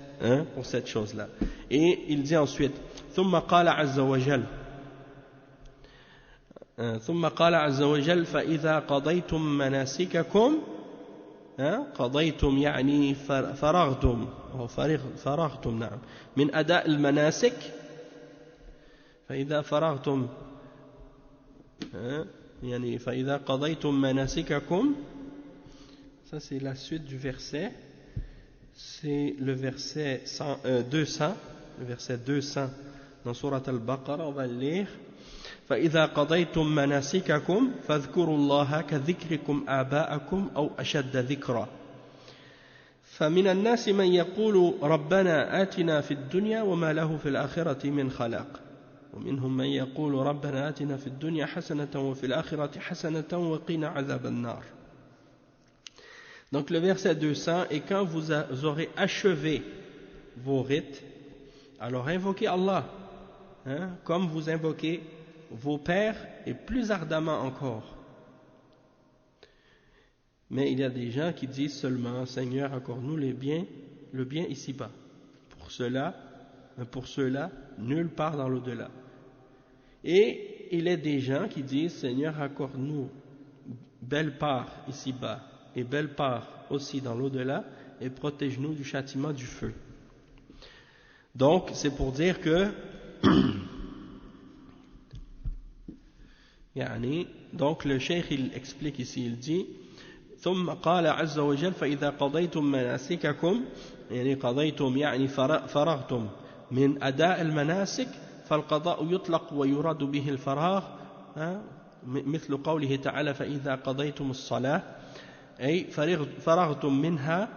chose-là. Et il dit ensuite ثم قال عز وجل فإذا قضيتم مناسككم قضيتم يعني فرغتم نعم من أداء المناسك فإذا فرغتم يعني فإذا قضيتم مناسككم. Ça c'est la suite du verset, c'est le verset 200, le verset 200 dans Surat Al-Baqarah, on va le lire. فإذا قضيتم مناسككم فاذكروا الله كذكركم آباءكم أو أشد ذكرا فمن الناس من يقول ربنا آتنا في الدنيا وما له في الآخرة من خلاق ومنهم من يقول ربنا آتنا في الدنيا حسنة وفي الآخرة حسنة وقنا عذاب النار. Donc le verset 200, et quand vous aurez achevé vos rites, alors invoquez Allah, comme vous invoquez vos pères et plus ardemment encore. Mais il y a des gens qui disent seulement Seigneur accorde-nous le bien ici-bas. Pour ceux-là, nulle part dans l'au-delà. Et il y a des gens qui disent Seigneur accorde-nous belle part ici-bas et belle part aussi dans l'au-delà et protège-nous du châtiment du feu. Donc c'est pour dire que donc le cheikh il explique ici, il dit ثم قال عز وجل فإذا قضيتم مناسككم يعني قضيتم يعني فرغتم من أداء المناسك فالقضاء يطلق ويراد به الفراغ مثل قوله تعالى فإذا قضيتم الصلاة أي فرغتم منها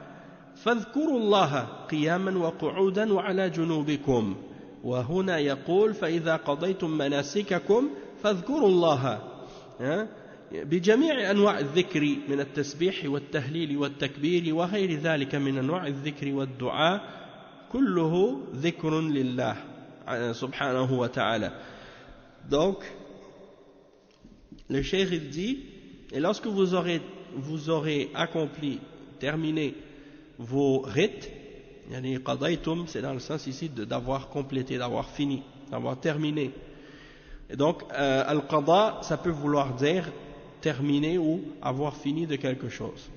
فاذكروا الله قياما وقعودا وعلى جنوبكم وهنا يقول فإذا قضيتم مناسككم فاذكروا الله بجميع أنواع الذكر من التسبيح والتهليل والتكبير وغير ذلك من أنواع الذكر والدعاء كله ذكر لله سبحانه وتعالى. Donc le cheikh il dit et lorsque vous aurez accompli, terminé vos rites, yani qadaytum, c'est dans le sens ici d'avoir complété, d'avoir fini, d'avoir terminé. Et donc al-qada ça peut vouloir dire terminer ou avoir fini de quelque chose,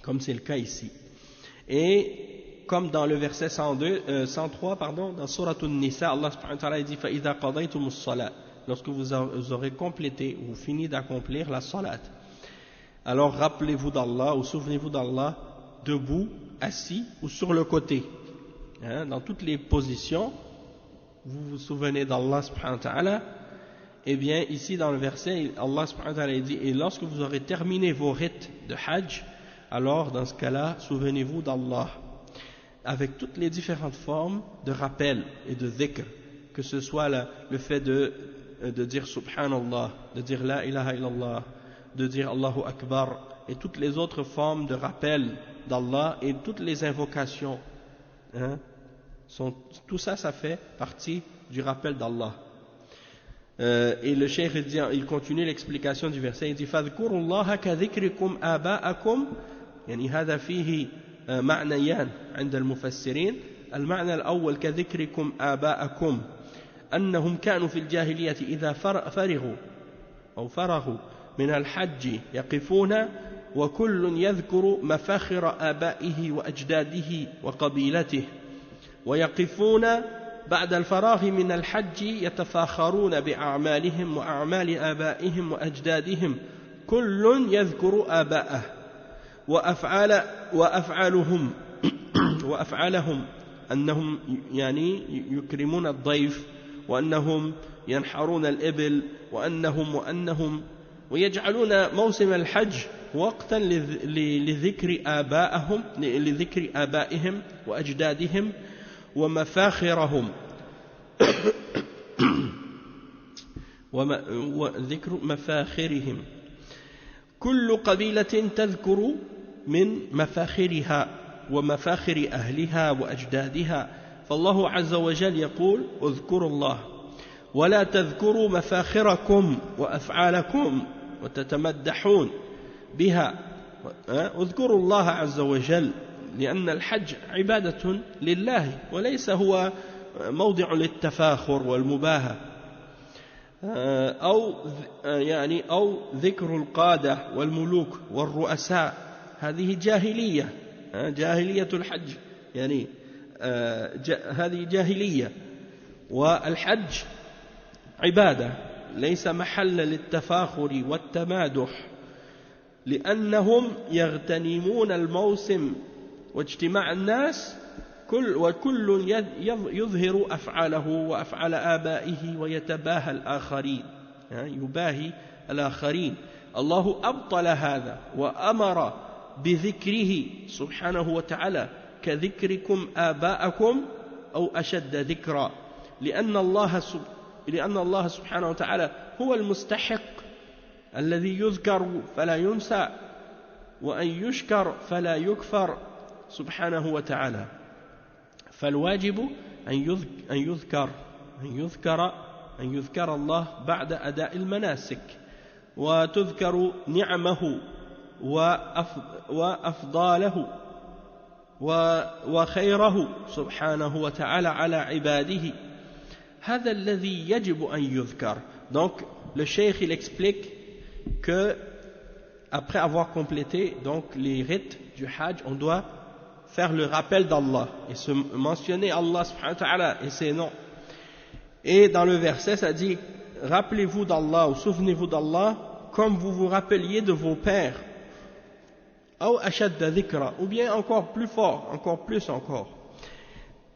comme c'est le cas ici. Et comme dans le verset 103 dans Surat An-Nisa, Allah subhanahu wa ta'ala dit فَإِذَا قَضَيْتُمُ الصَّلَاةِ, lorsque vous aurez complété ou fini d'accomplir la salat, alors rappelez-vous d'Allah ou souvenez-vous d'Allah debout, assis ou sur le côté. Dans toutes les positions, vous vous souvenez d'Allah subhanahu wa ta'ala. Eh bien, ici dans le verset, Allah subhanahu wa ta'ala dit et lorsque vous aurez terminé vos rites de Hajj, alors dans ce cas-là, souvenez-vous d'Allah, avec toutes les différentes formes de rappel et de dhikr, que ce soit le fait de dire Subhanallah, de dire La ilaha illallah, de dire Allahu Akbar, et toutes les autres formes de rappel d'Allah et toutes les invocations. Tout ça, ça fait partie du rappel d'Allah. Et le cheikh il continue l'explication du verset, il dit فَاذْكُرُوا اللَّهَ كَذِكْرِكُمْ آبَاءَكُمْ يعني هذا فيه معنيان عند المفسرين. المعنى الأول كذكركم آباءكم أنهم كانوا في الجاهلية إذا فرغوا من الحج يقفون وكل يذكر مفاخر آبائه وأجداده وقبيلته ويقفون بعد الفراغ من الحج يتفاخرون بأعمالهم وأعمال آبائهم وأجدادهم كل يذكر آباءه وأفعالهم أنهم يعني يكرمون الضيف وأنهم ينحرون الإبل وأنهم ويجعلون موسم الحج وقتا لذكر آبائهم وأجدادهم ومفاخرهم وذكر مفاخرهم. كل قبيلة تذكر من مفاخرها ومفاخر أهلها وأجدادها، فالله عز وجل يقول اذكروا الله ولا تذكروا مفاخركم وأفعالكم وتتمدحون بها. اذكروا الله عز وجل، لأن الحج عبادة لله وليس هو موضع للتفاخر والمباهة، أو ذكر القادة والملوك والرؤساء، هذه جاهلية، جاهلية الحج، يعني هذه جاهلية. والحج عبادة ليس محل للتفاخر والتمادح، لأنهم يغتنمون الموسم واجتماع الناس، وكل يظهر أفعاله وأفعال آبائه ويتباهى الآخرين، يباهي الآخرين. الله أبطل هذا وأمر بذكره سبحانه وتعالى كذكركم آباءكم أو أشد ذكرا، لأن الله سبحانه وتعالى هو المستحق الذي يذكر فلا ينسى وأن يشكر فلا يكفر سبحانه وتعالى. فالواجب أن يذكر الله بعد أداء المناسك، وتذكر نعمه وأفضاله وخيره سبحانه وتعالى على عباده. هذا الذي يجب أن يذكر. Donc le cheikh il explique que après avoir complété donc les rites du Hajj, on doit faire le rappel d'Allah et se mentionner Allah subhanahu wa ta'ala et ses noms. Et dans le verset ça dit rappelez-vous d'Allah ou souvenez-vous d'Allah comme vous vous rappeliez de vos pères, ou bien encore plus fort, encore plus encore.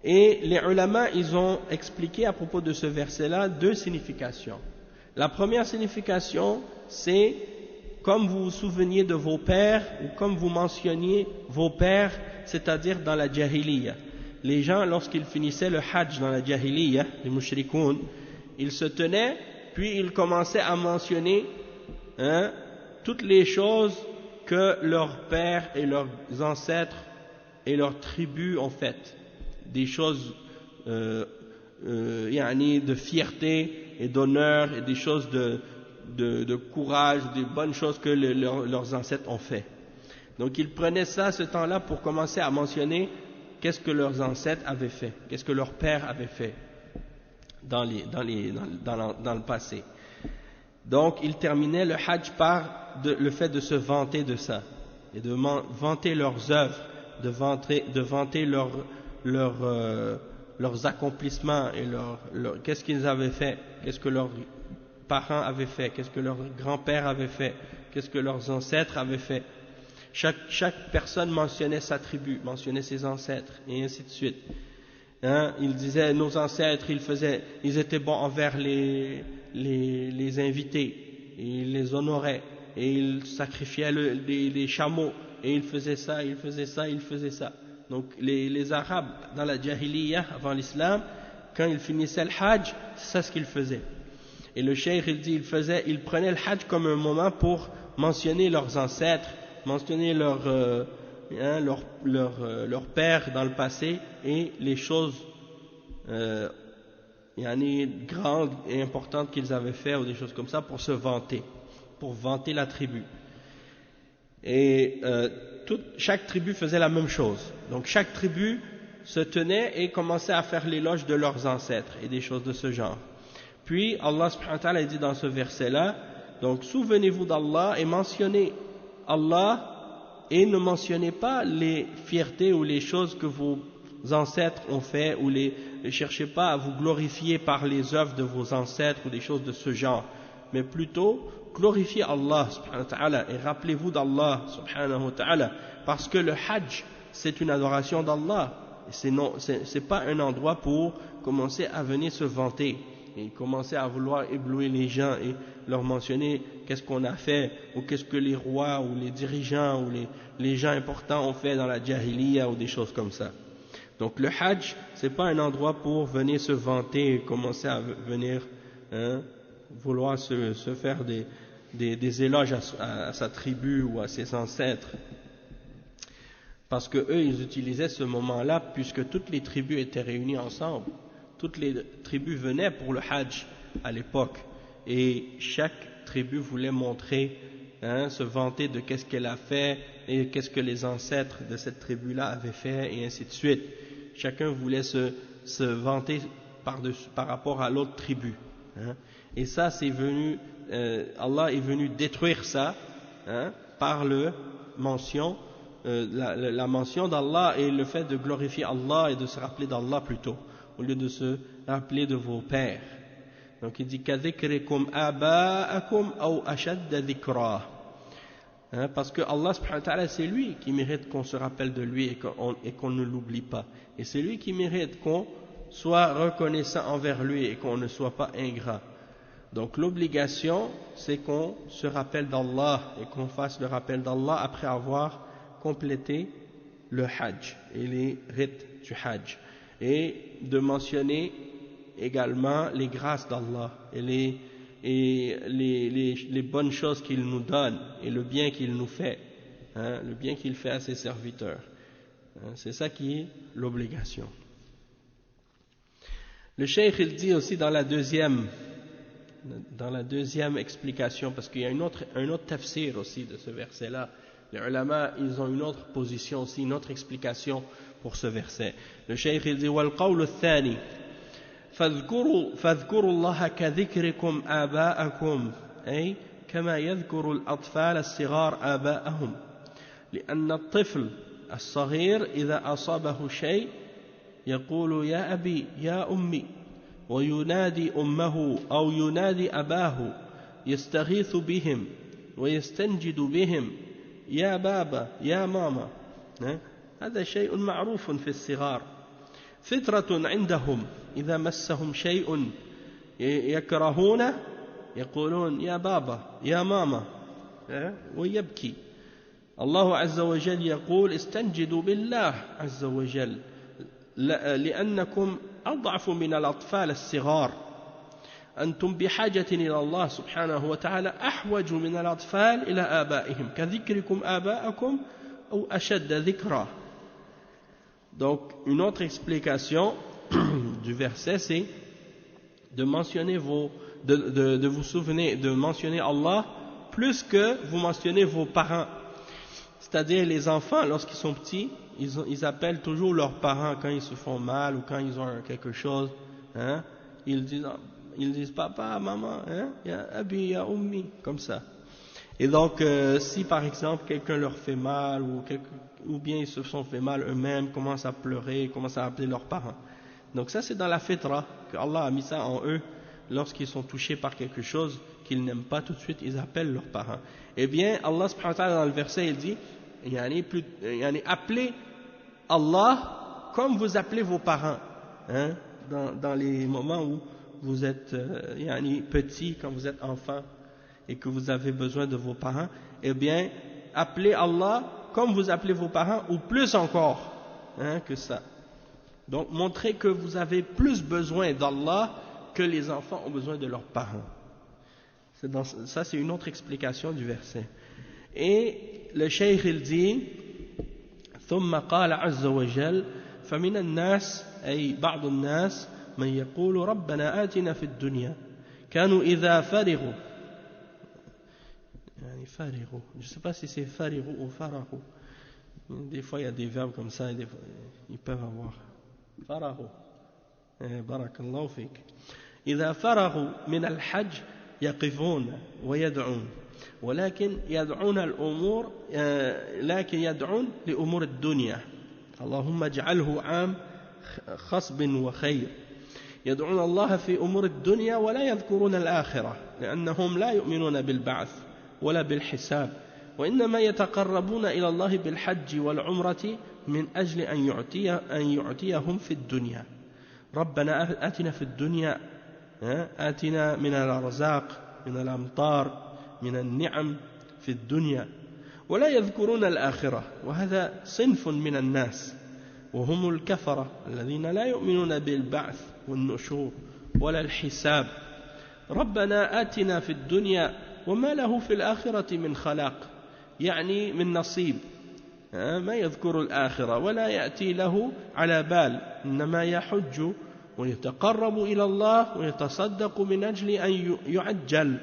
Et les ulama ils ont expliqué à propos de ce verset là deux significations. La première signification c'est comme vous vous souveniez de vos pères, ou comme vous mentionniez vos pères, c'est-à-dire dans la jahiliya. Les gens, lorsqu'ils finissaient le hajj dans la jahiliya, les mushrikoun, ils se tenaient, puis ils commençaient à mentionner toutes les choses que leurs pères et leurs ancêtres et leurs tribus ont faites. Des choses de fierté et d'honneur, et des choses de courage, des bonnes choses que leurs ancêtres ont fait. Donc ils prenaient ce temps-là pour commencer à mentionner qu'est-ce que leurs ancêtres avaient fait, qu'est-ce que leurs pères avaient fait dans le passé. Donc ils terminaient le hajj par le fait de se vanter de ça, et de vanter leurs œuvres, de vanter leurs accomplissements et qu'est-ce qu'ils avaient fait, qu'est-ce que leurs parents avaient fait, qu'est-ce que leurs grands-pères avaient fait, qu'est-ce que leurs ancêtres avaient fait. Chaque personne mentionnait sa tribu, mentionnait ses ancêtres, et ainsi de suite. Ils disaient, nos ancêtres, ils étaient bons envers les invités, et ils les honoraient, et ils sacrifiaient les chameaux, et ils faisaient ça, ils faisaient ça, ils faisaient ça. Donc les Arabes, dans la Jahiliya, avant l'Islam, quand ils finissaient le Hajj, c'est ça ce qu'ils faisaient. Et le cheikh il dit, ils prenaient le Hajj comme un moment pour mentionner leurs ancêtres, mentionner leurs pères dans le passé, et les choses grandes et importantes qu'ils avaient fait, ou des choses comme ça, pour se vanter, pour vanter la tribu. Et chaque tribu faisait la même chose. Donc chaque tribu se tenait et commençait à faire l'éloge de leurs ancêtres et des choses de ce genre. Puis Allah subhanahu wa ta'ala dit dans ce verset-là, donc souvenez-vous d'Allah et mentionnez Allah, et ne mentionnez pas les fiertés ou les choses que vos ancêtres ont fait, ou ne cherchez pas à vous glorifier par les œuvres de vos ancêtres ou des choses de ce genre, mais plutôt glorifiez Allah subhanahu wa ta'ala et rappelez-vous d'Allah subhanahu wa ta'ala, parce que le hajj c'est une adoration d'Allah, c'est pas un endroit pour commencer à venir se vanter et commencer à vouloir éblouir les gens et leur mentionner qu'est-ce qu'on a fait, ou qu'est-ce que les rois ou les dirigeants ou les gens importants ont fait dans la jahiliya, ou des choses comme ça. Donc le hajj c'est pas un endroit pour venir se vanter et commencer à venir vouloir se faire des éloges à sa tribu ou à ses ancêtres. Parce que eux, ils utilisaient ce moment-là, puisque toutes les tribus étaient réunies ensemble. Toutes les tribus venaient pour le Hajj à l'époque. Et chaque tribu voulait montrer, se vanter de qu'est-ce qu'elle a fait et qu'est-ce que les ancêtres de cette tribu-là avaient fait, et ainsi de suite. Chacun voulait se vanter par rapport à l'autre tribu. Et ça, c'est venu, Allah est venu détruire ça par la mention d'Allah et le fait de glorifier Allah et de se rappeler d'Allah plutôt, au lieu de se rappeler de vos pères. Donc il dit كَذِكْرِكُمْ آبَاءَكُمْ أَوْ أَشَدَّ ذِكْرًا. Parce que Allah subhanahu wa ta'ala, c'est lui qui mérite qu'on se rappelle de lui et qu'on ne l'oublie pas. Et c'est lui qui mérite qu'on soit reconnaissant envers lui et qu'on ne soit pas ingrat. Donc l'obligation, c'est qu'on se rappelle d'Allah et qu'on fasse le rappel d'Allah après avoir complété le Hajj et les rites du Hajj. Et de mentionner également les grâces d'Allah et les bonnes choses qu'il nous donne et le bien qu'il nous fait, le bien qu'il fait à ses serviteurs. C'est ça qui est l'obligation. Le cheikh il dit aussi dans la deuxième explication, parce qu'il y a un autre tafsir aussi de ce verset-là. Les ulama, ils ont une autre position aussi, une autre explication pour ce verset. Le cheikh il dit وَالْقَوْلُ الثَّانِي فاذكروا الله كذكركم آباءكم أي كما يذكر الأطفال الصغار آباءهم لأن الطفل الصغير إذا أصابه شيء يقول يا أبي يا أمي وينادي أمه أو ينادي أباه يستغيث بهم ويستنجد بهم يا بابا يا ماما. هذا شيء معروف في الصغار، فطرة عندهم إذا مسهم شيء يكرهونه يقولون يا بابا يا ماما ويبكي. الله عز وجل يقول استنجدوا بالله عز وجل لأنكم أضعف من الأطفال الصغار، أنتم بحاجة إلى الله سبحانه وتعالى أحوج من الأطفال إلى آبائهم كذكركم آباءكم أو أشد ذكرا. Donc une autre explication du verset, c'est de mentionner de vous souvenir, de mentionner Allah plus que vous mentionnez vos parents. C'est-à-dire les enfants, lorsqu'ils sont petits, ils appellent toujours leurs parents quand ils se font mal ou quand ils ont quelque chose. Ils disent papa, maman, ya abi, ya ummi, comme ça. Et donc, si par exemple quelqu'un leur fait mal ou bien ils se sont fait mal eux-mêmes, commencent à pleurer, commencent à appeler leurs parents. Donc ça c'est dans la fitra, que Allah a mis ça en eux, lorsqu'ils sont touchés par quelque chose qu'ils n'aiment pas, tout de suite ils appellent leurs parents. Eh bien Allah subhanahu wa ta'ala dans le verset il dit, appelez Allah comme vous appelez vos parents, dans les moments où vous êtes petit, quand vous êtes enfant et que vous avez besoin de vos parents, eh bien appelez Allah comme vous appelez vos parents ou plus encore que ça. Donc montrez que vous avez plus besoin d'Allah que les enfants ont besoin de leurs parents. Ça c'est une autre explication du verset. Et le cheikh il dit ثم قال عز وجل فمن الناس أي بعض الناس من يقول ربنا آتنا في الدنيا كانوا إذا فرغوا je ne sais pas si c'est فرغوا ou فرغوا, des fois il y a des verbes comme ça et des fois, ils peuvent avoir فرغوا بارك الله فيك إذا فرغوا من الحج يقفون ويدعون ولكن يدعون لأمور الدنيا اللهم اجعله عام خصب وخير يدعون الله في أمور الدنيا ولا يذكرون الآخرة لأنهم لا يؤمنون بالبعث ولا بالحساب وإنما يتقربون إلى الله بالحج والعمرة من أجل أن يعطيهم في الدنيا ربنا آتنا في الدنيا آتنا من الأرزاق من الأمطار من النعم في الدنيا ولا يذكرون الآخرة وهذا صنف من الناس وهم الكفرة الذين لا يؤمنون بالبعث والنشور ولا الحساب ربنا آتنا في الدنيا وما له في الآخرة من خلاق يعني من نصيب ما يذكر الآخرة ولا يأتي له على بال إنما يحج ويتقرب إلى الله ويتصدق من أجل أن يعجل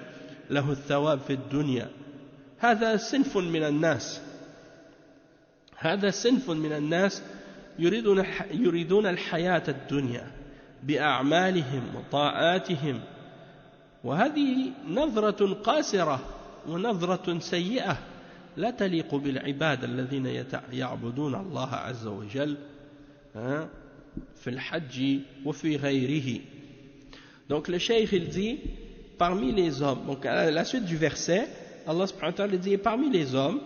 له الثواب في الدنيا. هذا صنف من الناس يريدون الحياة الدنيا بأعمالهم وطاعاتهم، وهذه نظرة قاصرة ونظرة سيئة لا تليق بالعباد الذين يعبدون الله عز وجل في الحج وفي غيره. Donc le cheikh il dit parmi les hommes, donc à la suite du verset Allah subhanahu wa ta'ala dit parmi les hommes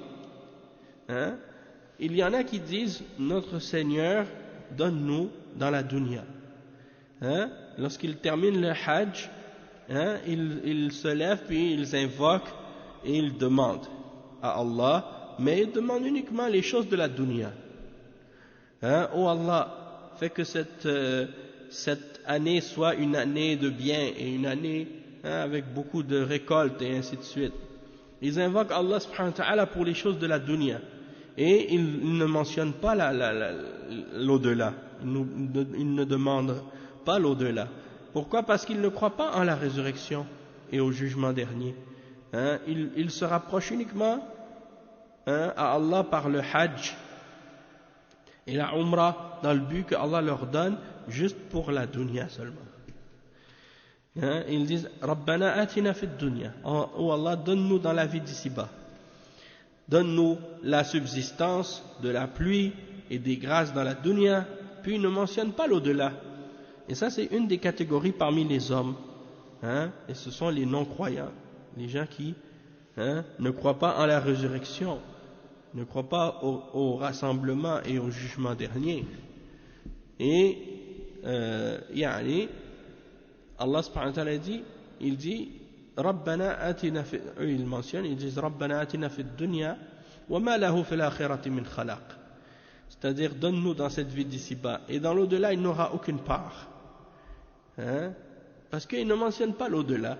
il y en a qui disent notre Seigneur donne-nous dans la dunya. Lorsqu'ils terminent le hajj ils se lèvent puis ils invoquent et ils demandent à Allah, mais ils demandent uniquement les choses de la dunya. Oh Allah, fais que cette année soit une année de bien et une année avec beaucoup de récoltes et ainsi de suite. Ils invoquent Allah subhanahu wa ta'ala pour les choses de la dunya et ils ne mentionnent pas l'au-delà. Ils ne demandent pas l'au-delà. Pourquoi? Parce qu'ils ne croient pas en la résurrection et au jugement dernier. Ils se rapprochent uniquement à Allah par le hajj et la umrah dans le but que Allah leur donne juste pour la dunya seulement. Ils disent Rabbana atina fid dunya, oh Allah, donne-nous dans la vie d'ici-bas, donne-nous la subsistance de la pluie et des grâces dans la dunya, puis ils ne mentionnent pas l'au-delà. Et ça c'est une des catégories parmi les hommes, et ce sont les non-croyants, les gens qui ne croient pas en la résurrection, ne croient pas au rassemblement et au jugement dernier. Et Allah subhanahu wa ta'ala il dit Rabbana atina fi, il mentionne, ils disent Rabbana atina fi dunya wa ma lahu fil akhirati min khalaq, c'est-à-dire donne-nous dans cette vie d'ici-bas et dans l'au-delà il n'aura aucune part, parce qu'il ne mentionne pas l'au-delà,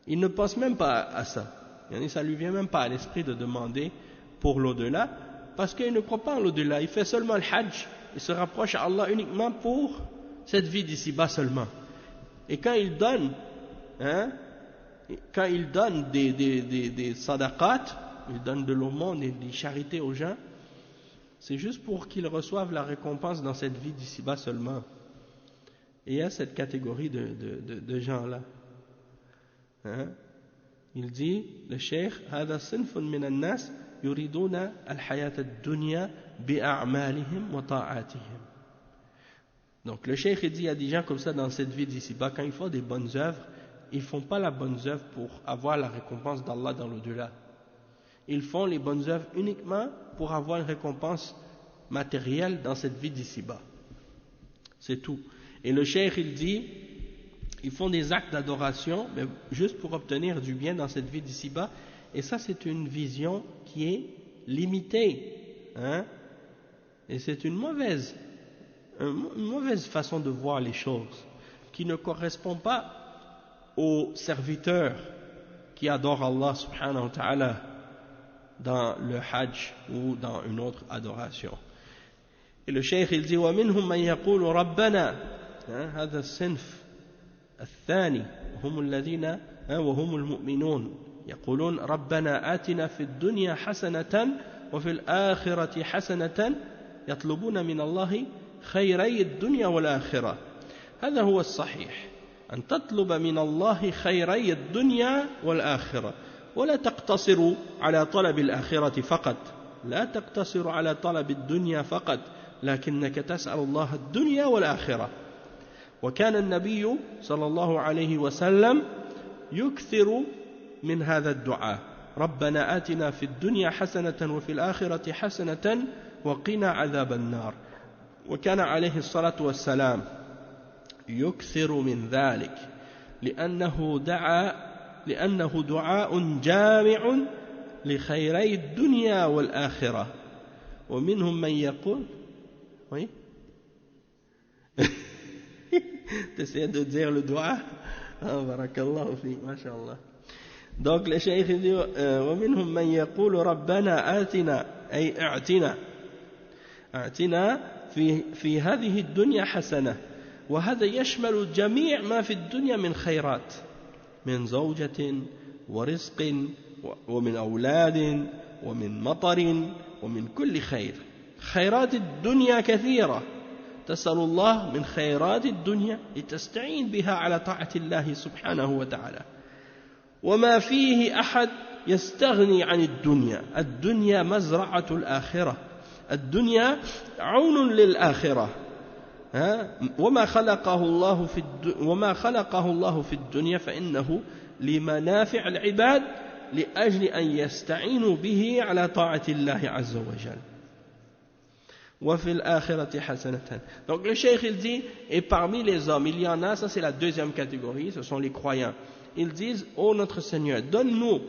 il ne pense même pas à ça, ça lui vient même pas à l'esprit de demander pour l'au-delà, parce qu'il ne croit pas en l'au-delà, il fait seulement le hajj, il se rapproche à Allah uniquement pour cette vie d'ici-bas seulement. Et quand il donne, des sadaqat, il donne de l'aumône et des charités aux gens, c'est juste pour qu'ils reçoivent la récompense dans cette vie d'ici-bas seulement. Et il y a cette catégorie de gens-là. Il dit, le cheikh, هذا صنف من الناس يريدون الحياة الدنيا بأعمالهم وطاعاتهم. Donc le cheikh dit, il y a des gens comme ça dans cette vie d'ici-bas, quand ils font des bonnes œuvres, ils ne font pas la bonne œuvre pour avoir la récompense d'Allah dans l'au-delà. Ils font les bonnes œuvres uniquement pour avoir une récompense matérielle dans cette vie d'ici-bas. C'est tout. Et le cheikh il dit, ils font des actes d'adoration, mais juste pour obtenir du bien dans cette vie d'ici-bas, et ça c'est une vision qui est limitée, et c'est une mauvaise façon de voir les choses, qui ne correspond pas aux serviteurs qui adorent Allah subhanahu wa ta'ala dans le hajj ou dans une autre adoration. Et le cheikh il dit وَمِنْهُمْ مَنْ يَقُولُ رَبَّنَا هذا الصنف الثاني هم الذين وهم المؤمنون يقولون ربنا آتنا في الدنيا حسنة وفي الآخرة حسنة يطلبون من الله خيري الدنيا والآخرة. هذا هو الصحيح، أن تطلب من الله خيري الدنيا والآخرة، ولا تقتصر على طلب الآخرة فقط، لا تقتصر على طلب الدنيا فقط، لكنك تسأل الله الدنيا والآخرة. وكان النبي صلى الله عليه وسلم يكثر من هذا الدعاء ربنا آتنا في الدنيا حسنة وفي الآخرة حسنة وقنا عذاب النار. وكان عليه الصلاة والسلام يكثر من ذلك لأنه دعاء جامع لخيري الدنيا والآخرة. ومنهم من يقول t'essayes de dire le dua Ah, barakallahu fi, mashallah. Donc le cheikh dit ومنهم من يقول ربنا آتنا أي اعتنا في هذه الدنيا حسنة وهذا يشمل جميع ما في الدنيا من خيرات من زوجة ورزق ومن أولاد ومن مطر ومن كل خير خيرات الدنيا كثيرة تسأل الله من خيرات الدنيا لتستعين بها على طاعة الله سبحانه وتعالى وما فيه أحد يستغني عن الدنيا مزرعة الآخرة الدنيا عون للآخرة وما خلقه الله في الدنيا فإنه لمنافع العباد لأجل أن يستعينوا به على طاعة الله عز وجل وفي الآخرة حسنة. Donc le cheikh il dit, et parmi les hommes il y en a, ça c'est la deuxième catégorie, ce sont les croyants. Ils disent, ô notre Seigneur, donne-nous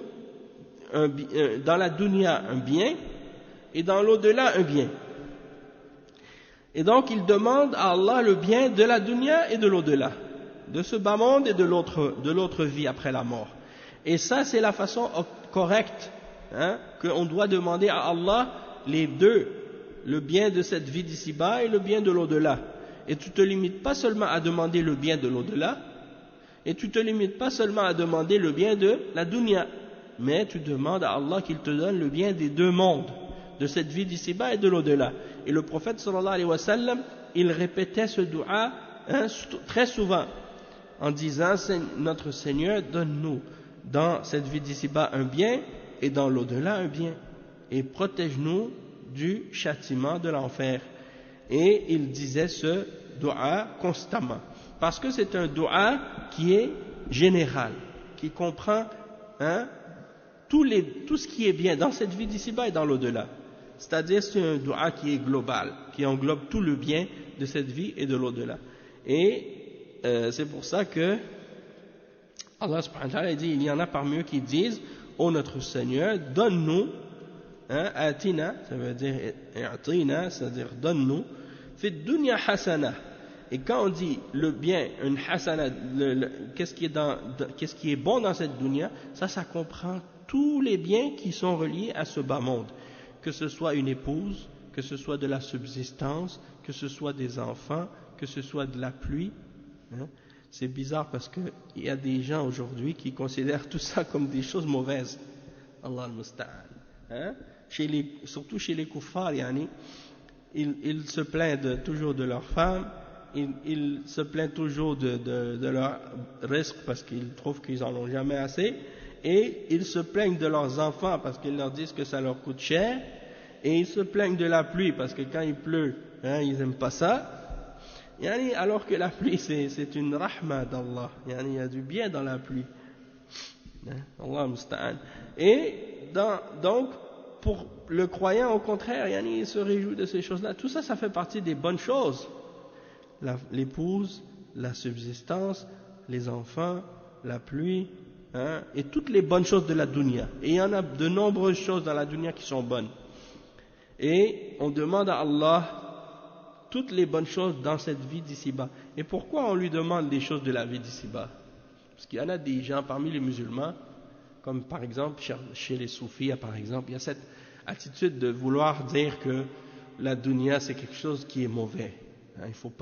dans la dunya un bien et dans l'au-delà un bien. Et donc ils demandent à Allah le bien de la dunya et de l'au-delà, de ce bas monde et de l'autre vie après la mort. Et ça c'est la façon correcte qu'on doit demander à Allah les deux, le bien de cette vie d'ici-bas et le bien de l'au-delà. Et tu te limites pas seulement à demander le bien de l'au-delà, et tu te limites pas seulement à demander le bien de la dunya, mais tu demandes à Allah qu'il te donne le bien des deux mondes, de cette vie d'ici-bas et de l'au-delà. Et le prophète sallallahu alayhi wa sallam, il répétait ce dua très souvent, en disant, notre Seigneur, donne-nous dans cette vie d'ici-bas un bien, et dans l'au-delà un bien, et protège-nous du châtiment de l'enfer. Et il disait ce dua constamment, parce que c'est un dua qui est général, qui comprend tout ce qui est bien dans cette vie d'ici-bas et dans l'au-delà. C'est-à-dire c'est un dua qui est global, qui englobe tout le bien de cette vie et de l'au-delà. Et c'est pour ça que Allah subhanahu wa ta'ala dit, il y en a parmi eux qui disent, ô notre Seigneur, donne-nous, atina, ça veut dire i'tina, c'est-à-dire donne-nous, fi dunya hasana. Et quand on dit le bien, une hasana, qu'est-ce qui est bon dans cette dunya, ça comprend tous les biens qui sont reliés à ce bas monde, que ce soit une épouse, que ce soit de la subsistance, que ce soit des enfants, que ce soit de la pluie. C'est bizarre parce qu'il y a des gens aujourd'hui qui considèrent tout ça comme des choses mauvaises. Allah al-Musta'an. Surtout chez les kuffars, ils se plaignent toujours de leurs femmes, ils se plaignent toujours de leur risque parce qu'ils trouvent qu'ils n'en ont jamais assez, et ils se plaignent de leurs enfants parce qu'ils leur disent que ça leur coûte cher, et ils se plaignent de la pluie parce que quand il pleut, ils n'aiment pas ça. Alors que la pluie c'est une rahma d'Allah, il y a du bien dans la pluie. Allah musta'an. Et donc pour le croyant au contraire, il se réjouit de ces choses-là. Tout ça, ça fait partie des bonnes choses. L'épouse, la subsistance, les enfants, la pluie, et toutes les bonnes choses de la dunya. Et il y en a de nombreuses choses dans la dunya qui sont bonnes. Et on demande à Allah toutes les bonnes choses dans cette vie d'ici-bas. Et pourquoi on lui demande des choses de la vie d'ici-bas? Parce qu'il y en a des gens parmi les musulmans, comme par exemple chez les soufis, par exemple, il y a cette attitude de vouloir dire que la dunya c'est quelque chose qui est mauvais. Il faut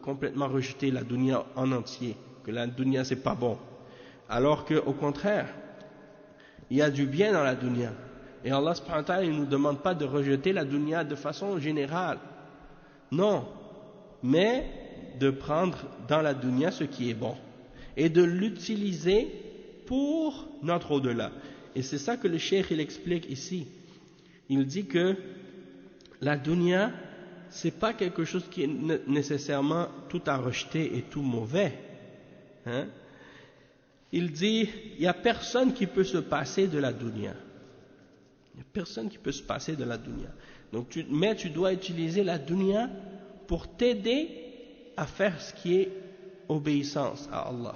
complètement rejeter la dunya en entier, que la dunya c'est pas bon. Alors qu'au contraire, il y a du bien dans la dunya. Et Allah subhanahu wa ta'ala, il ne nous demande pas de rejeter la dunya de façon générale. Non, mais de prendre dans la dunya ce qui est bon et de l'utiliser pour notre au-delà. Et c'est ça que le cheikh il explique ici. Il dit que la dunya, c'est pas quelque chose qui est nécessairement tout à rejeter et tout mauvais. Il dit, il n'y a personne qui peut se passer de la dunya. Il n'y a personne qui peut se passer de la dunya. Donc, mais tu dois utiliser la dunya pour t'aider à faire ce qui est obéissance à Allah.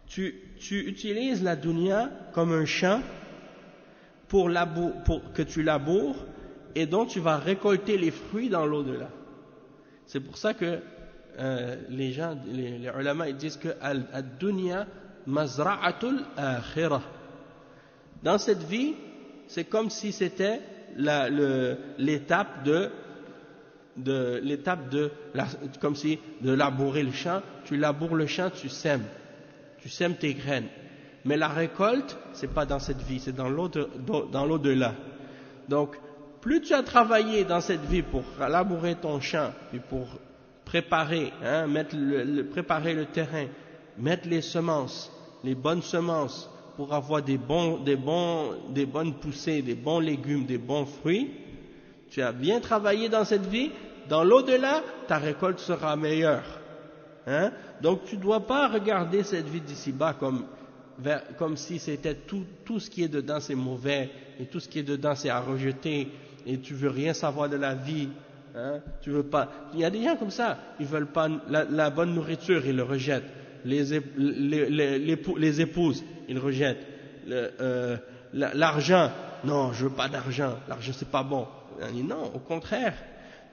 Tu utilises la dunya comme un champ pour que tu laboures et dont tu vas récolter les fruits dans l'au-delà. C'est pour ça que les gens, les ulama, ils disent que ad-dunya mazra'atul akhirah. Dans cette vie, c'est comme si c'était l'étape comme si de labourer le champ. Tu laboures le champ, tu sèmes tes graines. Mais la récolte, c'est pas dans cette vie, c'est dans l'au-delà. Donc, plus tu as travaillé dans cette vie pour labourer ton champ, puis pour préparer, préparer le terrain, mettre les semences, les bonnes semences, pour avoir des bonnes poussées, des bons légumes, des bons fruits, tu as bien travaillé dans cette vie, dans l'au-delà, ta récolte sera meilleure. Donc tu ne dois pas regarder cette vie d'ici-bas comme si c'était tout ce qui est dedans c'est mauvais, et tout ce qui est dedans c'est à rejeter, et tu veux rien savoir de la vie. Tu veux pas. Il y a des gens comme ça, ils veulent pas la bonne nourriture, ils le rejettent. Les épouses, ils rejettent. L'argent, non, je veux pas d'argent. L'argent c'est pas bon. Non, au contraire.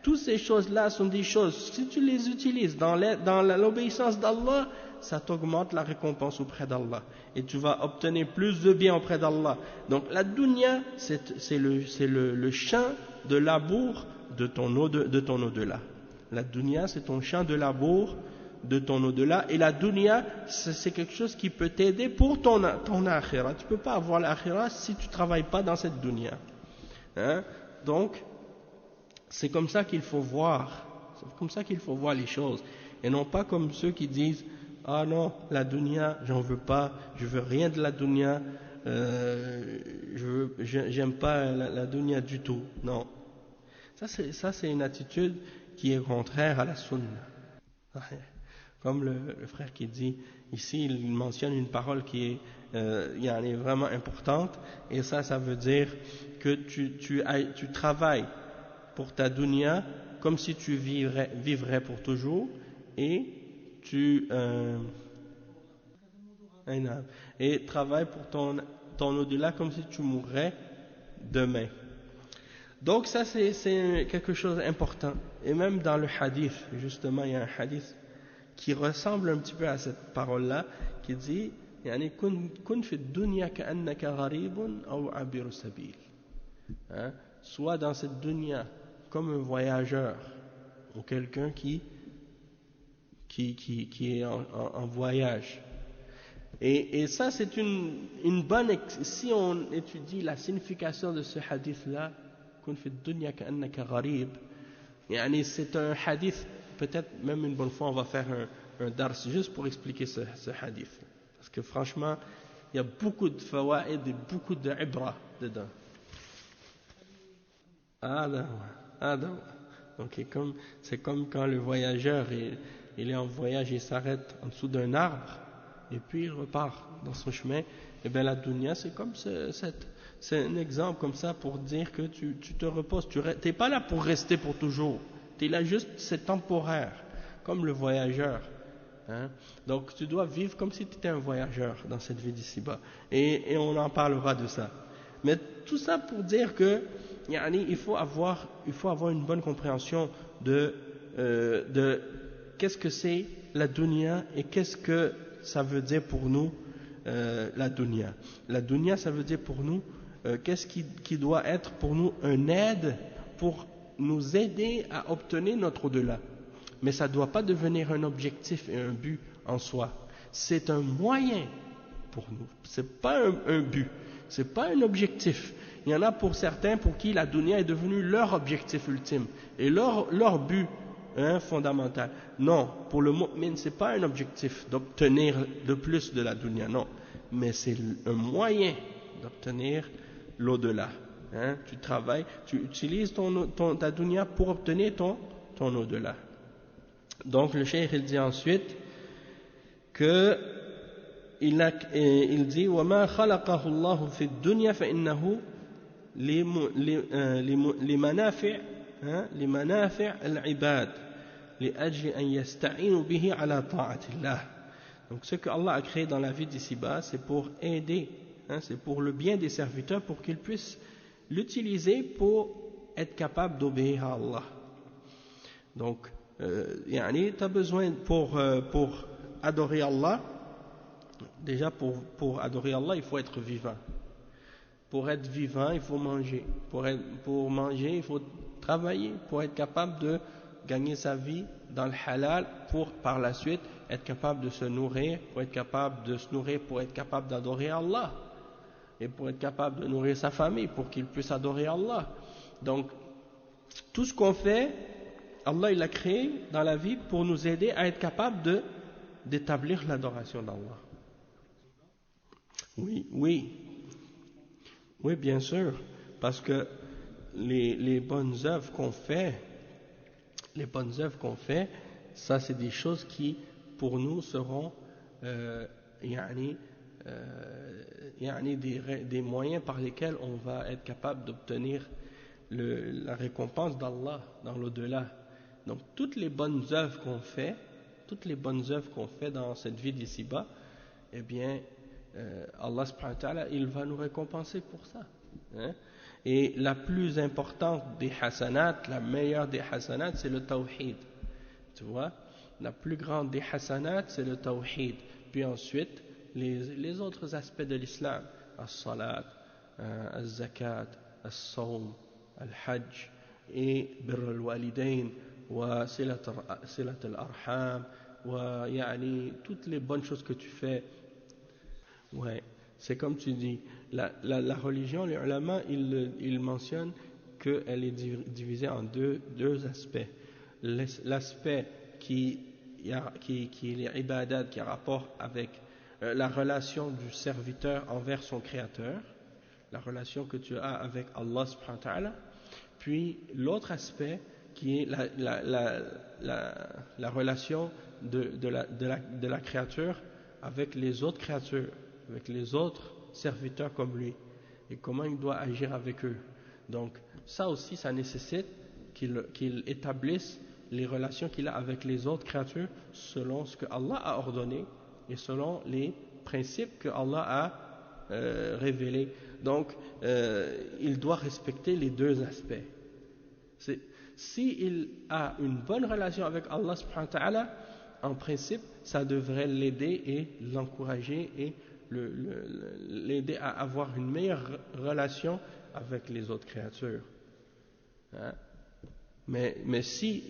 Toutes ces choses-là sont des choses, si tu les utilises dans l'obéissance d'Allah, ça t'augmente la récompense auprès d'Allah. Et tu vas obtenir plus de bien auprès d'Allah. Donc la dunya, c'est le champ de labour de ton au-delà. La dunya, c'est ton champ de labour de ton au-delà. Et la dunya, c'est quelque chose qui peut t'aider pour ton akhira. Tu ne peux pas avoir l'akhira si tu ne travailles pas dans cette dunya. Donc, c'est comme ça qu'il faut voir. C'est comme ça qu'il faut voir les choses. Et non pas comme ceux qui disent « Ah non, la dunya, j'en veux pas, je veux rien de la dunya, j'aime pas la dunya du tout. » Non. Ça, c'est une attitude qui est contraire à la sunna. Comme le frère qui dit, ici, il mentionne une parole qui est vraiment importante, et ça veut dire que tu travailles pour ta dunya comme si tu vivrais pour toujours, et tu travaille pour ton au-delà comme si tu mourrais demain. Donc ça c'est quelque chose d'important. Et même dans le hadith, justement, il y a un hadith qui ressemble un petit peu à cette parole-là, qui dit يعني كن في الدنيا كأنك غريب أو عابر سبيل. Soit dans cette dunya comme un voyageur ou quelqu'un qui est en voyage. Et ça c'est une bonne, si on étudie la signification de ce hadith-là, كن في الدنيا كأنك غريب, يعني c'est un hadith, peut-être même une bonne fois on va faire un dars juste pour expliquer ce hadith, parce que franchement il y a beaucoup de fawaid et beaucoup de ibra dedans. Donc c'est comme quand le voyageur il est en voyage, il s'arrête en dessous d'un arbre et puis il repart dans son chemin. Et bien la dunya c'est comme c'est un exemple comme ça pour dire que tu te reposes, tu n'es pas là pour rester pour toujours, tu es là juste, c'est temporaire, comme le voyageur. Donc tu dois vivre comme si tu étais un voyageur dans cette vie d'ici-bas, et on en parlera de ça. Mais tout ça pour dire que il faut avoir une bonne compréhension de qu'est-ce que c'est la dunya et qu'est-ce que ça veut dire pour nous la dunya. La dunya, ça veut dire pour nous qu'est-ce qui doit être pour nous un aide pour nous aider à obtenir notre au-delà. Mais ça ne doit pas devenir un objectif et un but en soi. C'est un moyen pour nous. C'est pas un but. C'est pas un objectif. Il y en a pour certains pour qui la dunya est devenue leur objectif ultime et leur but fondamental. Non, pour le mu'min, c'est pas un objectif d'obtenir le plus de la dunya, non. Mais c'est un moyen d'obtenir l'au-delà. Tu travailles, tu utilises ta dunya pour obtenir ton au-delà. Donc le cheikh il dit ensuite que il dit وَمَا خَلَقَهُ اللَّهُ فِي الدُّنْيَا فَإِنَّهُ لمنافع العباد لأجل أن يستعينوا به على طاعة الله. Donc ce que Allah a créé dans la vie d'ici-bas, c'est pour aider, c'est pour le bien des serviteurs, pour qu'ils puissent l'utiliser pour être capables d'obéir à Allah. Donc tu as besoin pour adorer Allah, déjà pour adorer Allah, il faut être vivant. Pour être vivant, il faut manger. Pour manger, il faut travailler. Pour être capable de gagner sa vie dans le halal, pour par la suite être capable de se nourrir, pour être capable de se nourrir, pour être capable d'adorer Allah. Et pour être capable de nourrir sa famille, pour qu'il puisse adorer Allah. Donc, tout ce qu'on fait, Allah il l'a créé dans la vie pour nous aider à être capable d'établir l'adoration d'Allah. Oui, bien sûr, parce que les bonnes œuvres qu'on fait, ça c'est des choses qui, pour nous, seront des moyens par lesquels on va être capable d'obtenir la récompense d'Allah dans l'au-delà. Donc toutes les bonnes œuvres qu'on fait dans cette vie d'ici-bas, eh bien Allah subhanahu wa ta'ala, il va nous récompenser pour ça, hein? Et la plus importante des hasanats, la meilleure des hasanats, c'est le tawhid, tu vois, la plus grande des hasanats, c'est le tawhid, puis ensuite les autres aspects de l'islam, as-salat, az-zakat, as-sawm, al-hajj, et birr al-walidain, wa silat al-arham, wa toutes les bonnes choses que tu fais. Ouais, c'est comme tu dis, la religion, les ulama, ils mentionnent qu'elle est divisée en deux aspects. L'aspect qui est les ibadat, qui a rapport avec la relation du serviteur envers son créateur, la relation que tu as avec Allah subhanahu wa ta'ala, puis l'autre aspect qui est la relation de la créature avec les autres créatures, avec les autres serviteurs comme lui, et comment il doit agir avec eux. Donc ça aussi, ça nécessite qu'il établisse les relations qu'il a avec les autres créatures selon ce que Allah a ordonné et selon les principes que Allah a révélés. Donc il doit respecter les deux aspects. S'il a une bonne relation avec Allah subhanahu wa ta'ala, en principe, ça devrait l'aider et l'encourager et l'aider à avoir une meilleure relation avec les autres créatures. Hein? Mais s'il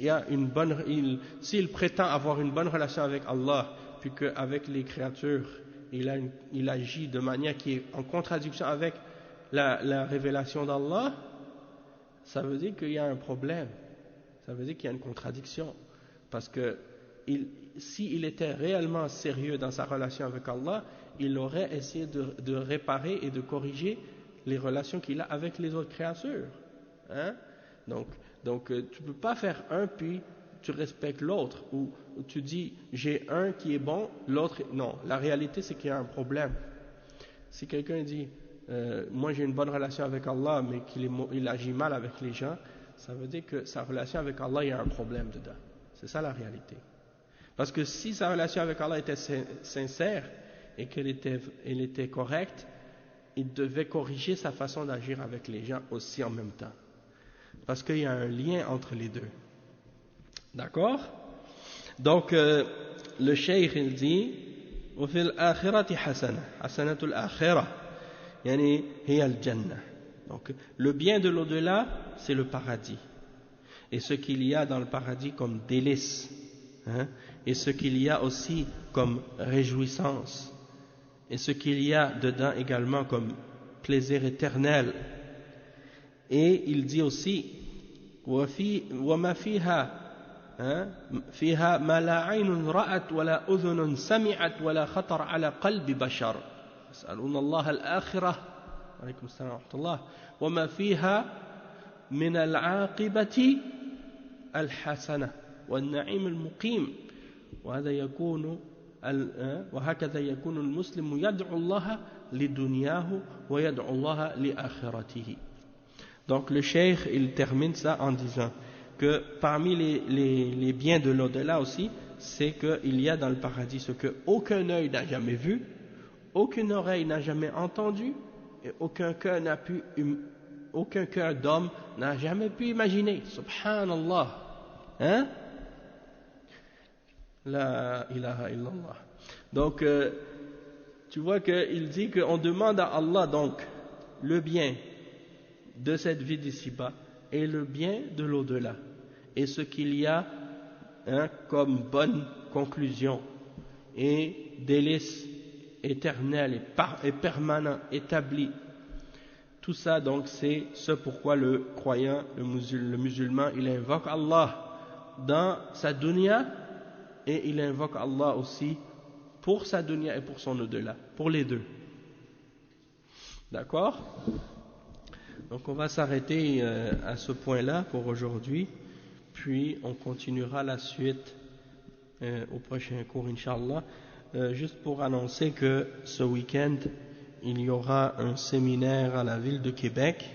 prétend avoir une bonne relation avec Allah, puis qu'avec les créatures, il agit de manière qui est en contradiction avec la révélation d'Allah, ça veut dire qu'il y a un problème, ça veut dire qu'il y a une contradiction, parce que s'il était réellement sérieux dans sa relation avec Allah, il aurait essayé de réparer et de corriger les relations qu'il a avec les autres créatures, hein? Donc tu ne peux pas faire un puis tu respectes l'autre, ou tu dis j'ai un qui est bon, l'autre non. La réalité c'est qu'il y a un problème. Si quelqu'un dit moi j'ai une bonne relation avec Allah mais qu'il agit mal avec les gens, ça veut dire que sa relation avec Allah, il y a un problème dedans. C'est ça la réalité. Parce que si sa relation avec Allah était sincère et qu'elle était correcte, il devait corriger sa façon d'agir avec les gens aussi en même temps. Parce qu'il y a un lien entre les deux. D'accord? Donc, le cheikh, il dit, وفي الآخرة حسنة حسنة الآخرة يعني هي الجنة. Donc, le bien de l'au-delà, c'est le paradis. Et ce qu'il y a dans le paradis comme délice, hein, et ce qu'il y a aussi comme réjouissance, et ce qu'il y a dedans également comme plaisir éternel. Et il dit aussi وما فيها ما لا عين رأت ولا أذن سمعت ولا خطر على قلب بشر يسألون الله الآخرة عليكم السلام ورحمة الله وما فيها من العاقبة الحسنة والنعيم المقيم وهكذا يكون المسلم يدعو الله لدنياه ويدعو الله لآخرته. Donc le cheikh il termine ça en disant que parmi les biens de l'au-delà aussi, c'est qu'il y a dans le paradis ce que aucun œil n'a jamais vu, aucune oreille n'a jamais entendu et aucun cœur d'homme n'a jamais pu imaginer. Subhanallah, hein? La ilaha illallah. Donc, tu vois qu'il dit qu'on demande à Allah donc le bien de cette vie d'ici-bas et le bien de l'au-delà. Et ce qu'il y a comme bonne conclusion et délice éternel et permanent, établi. Tout ça donc c'est ce pourquoi le croyant, le musulman, il invoque Allah dans sa dunya et il invoque Allah aussi pour sa dunya et pour son au-delà, pour les deux. D'accord? Donc on va s'arrêter à ce point-là pour aujourd'hui, puis on continuera la suite au prochain cours, Inch'Allah. Juste pour annoncer que ce week-end, il y aura un séminaire à la ville de Québec,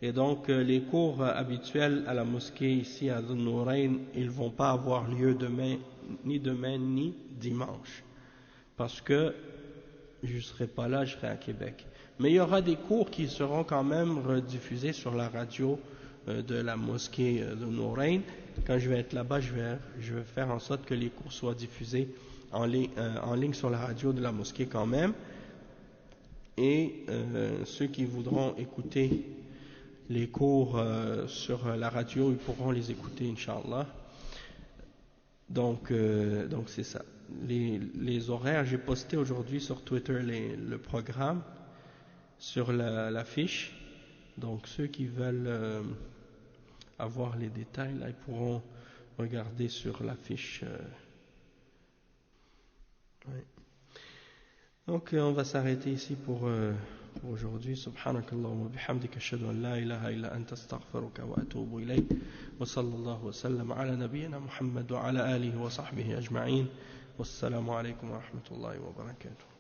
et donc les cours habituels à la mosquée ici à Dhun-Nourayn, ils vont pas avoir lieu demain ni dimanche, parce que je ne serai pas là, je serai à Québec. Mais il y aura des cours qui seront quand même rediffusés sur la radio de la mosquée de Nourayn. Quand je vais être là-bas, je vais faire en sorte que les cours soient diffusés en ligne sur la radio de la mosquée quand même. Et ceux qui voudront écouter les cours sur la radio, ils pourront les écouter, Inch'Allah. Donc c'est ça. Les horaires, j'ai posté aujourd'hui sur Twitter le programme sur la fiche. Donc ceux qui veulent avoir les détails, là, ils pourront regarder sur la fiche. Ouais. Donc on va s'arrêter ici pour aujourd'hui. Subhanakallah wa bihamdika ashhadu an la ilaha illa anta astaghfiruka wa atubu ilayk. Wa sallallahu wa sallam ala nabiyyina Muhammad wa ala alihi wa sahbihi ajma'in. Wassalamu alaykum wa rahmatullahi wa barakatuh.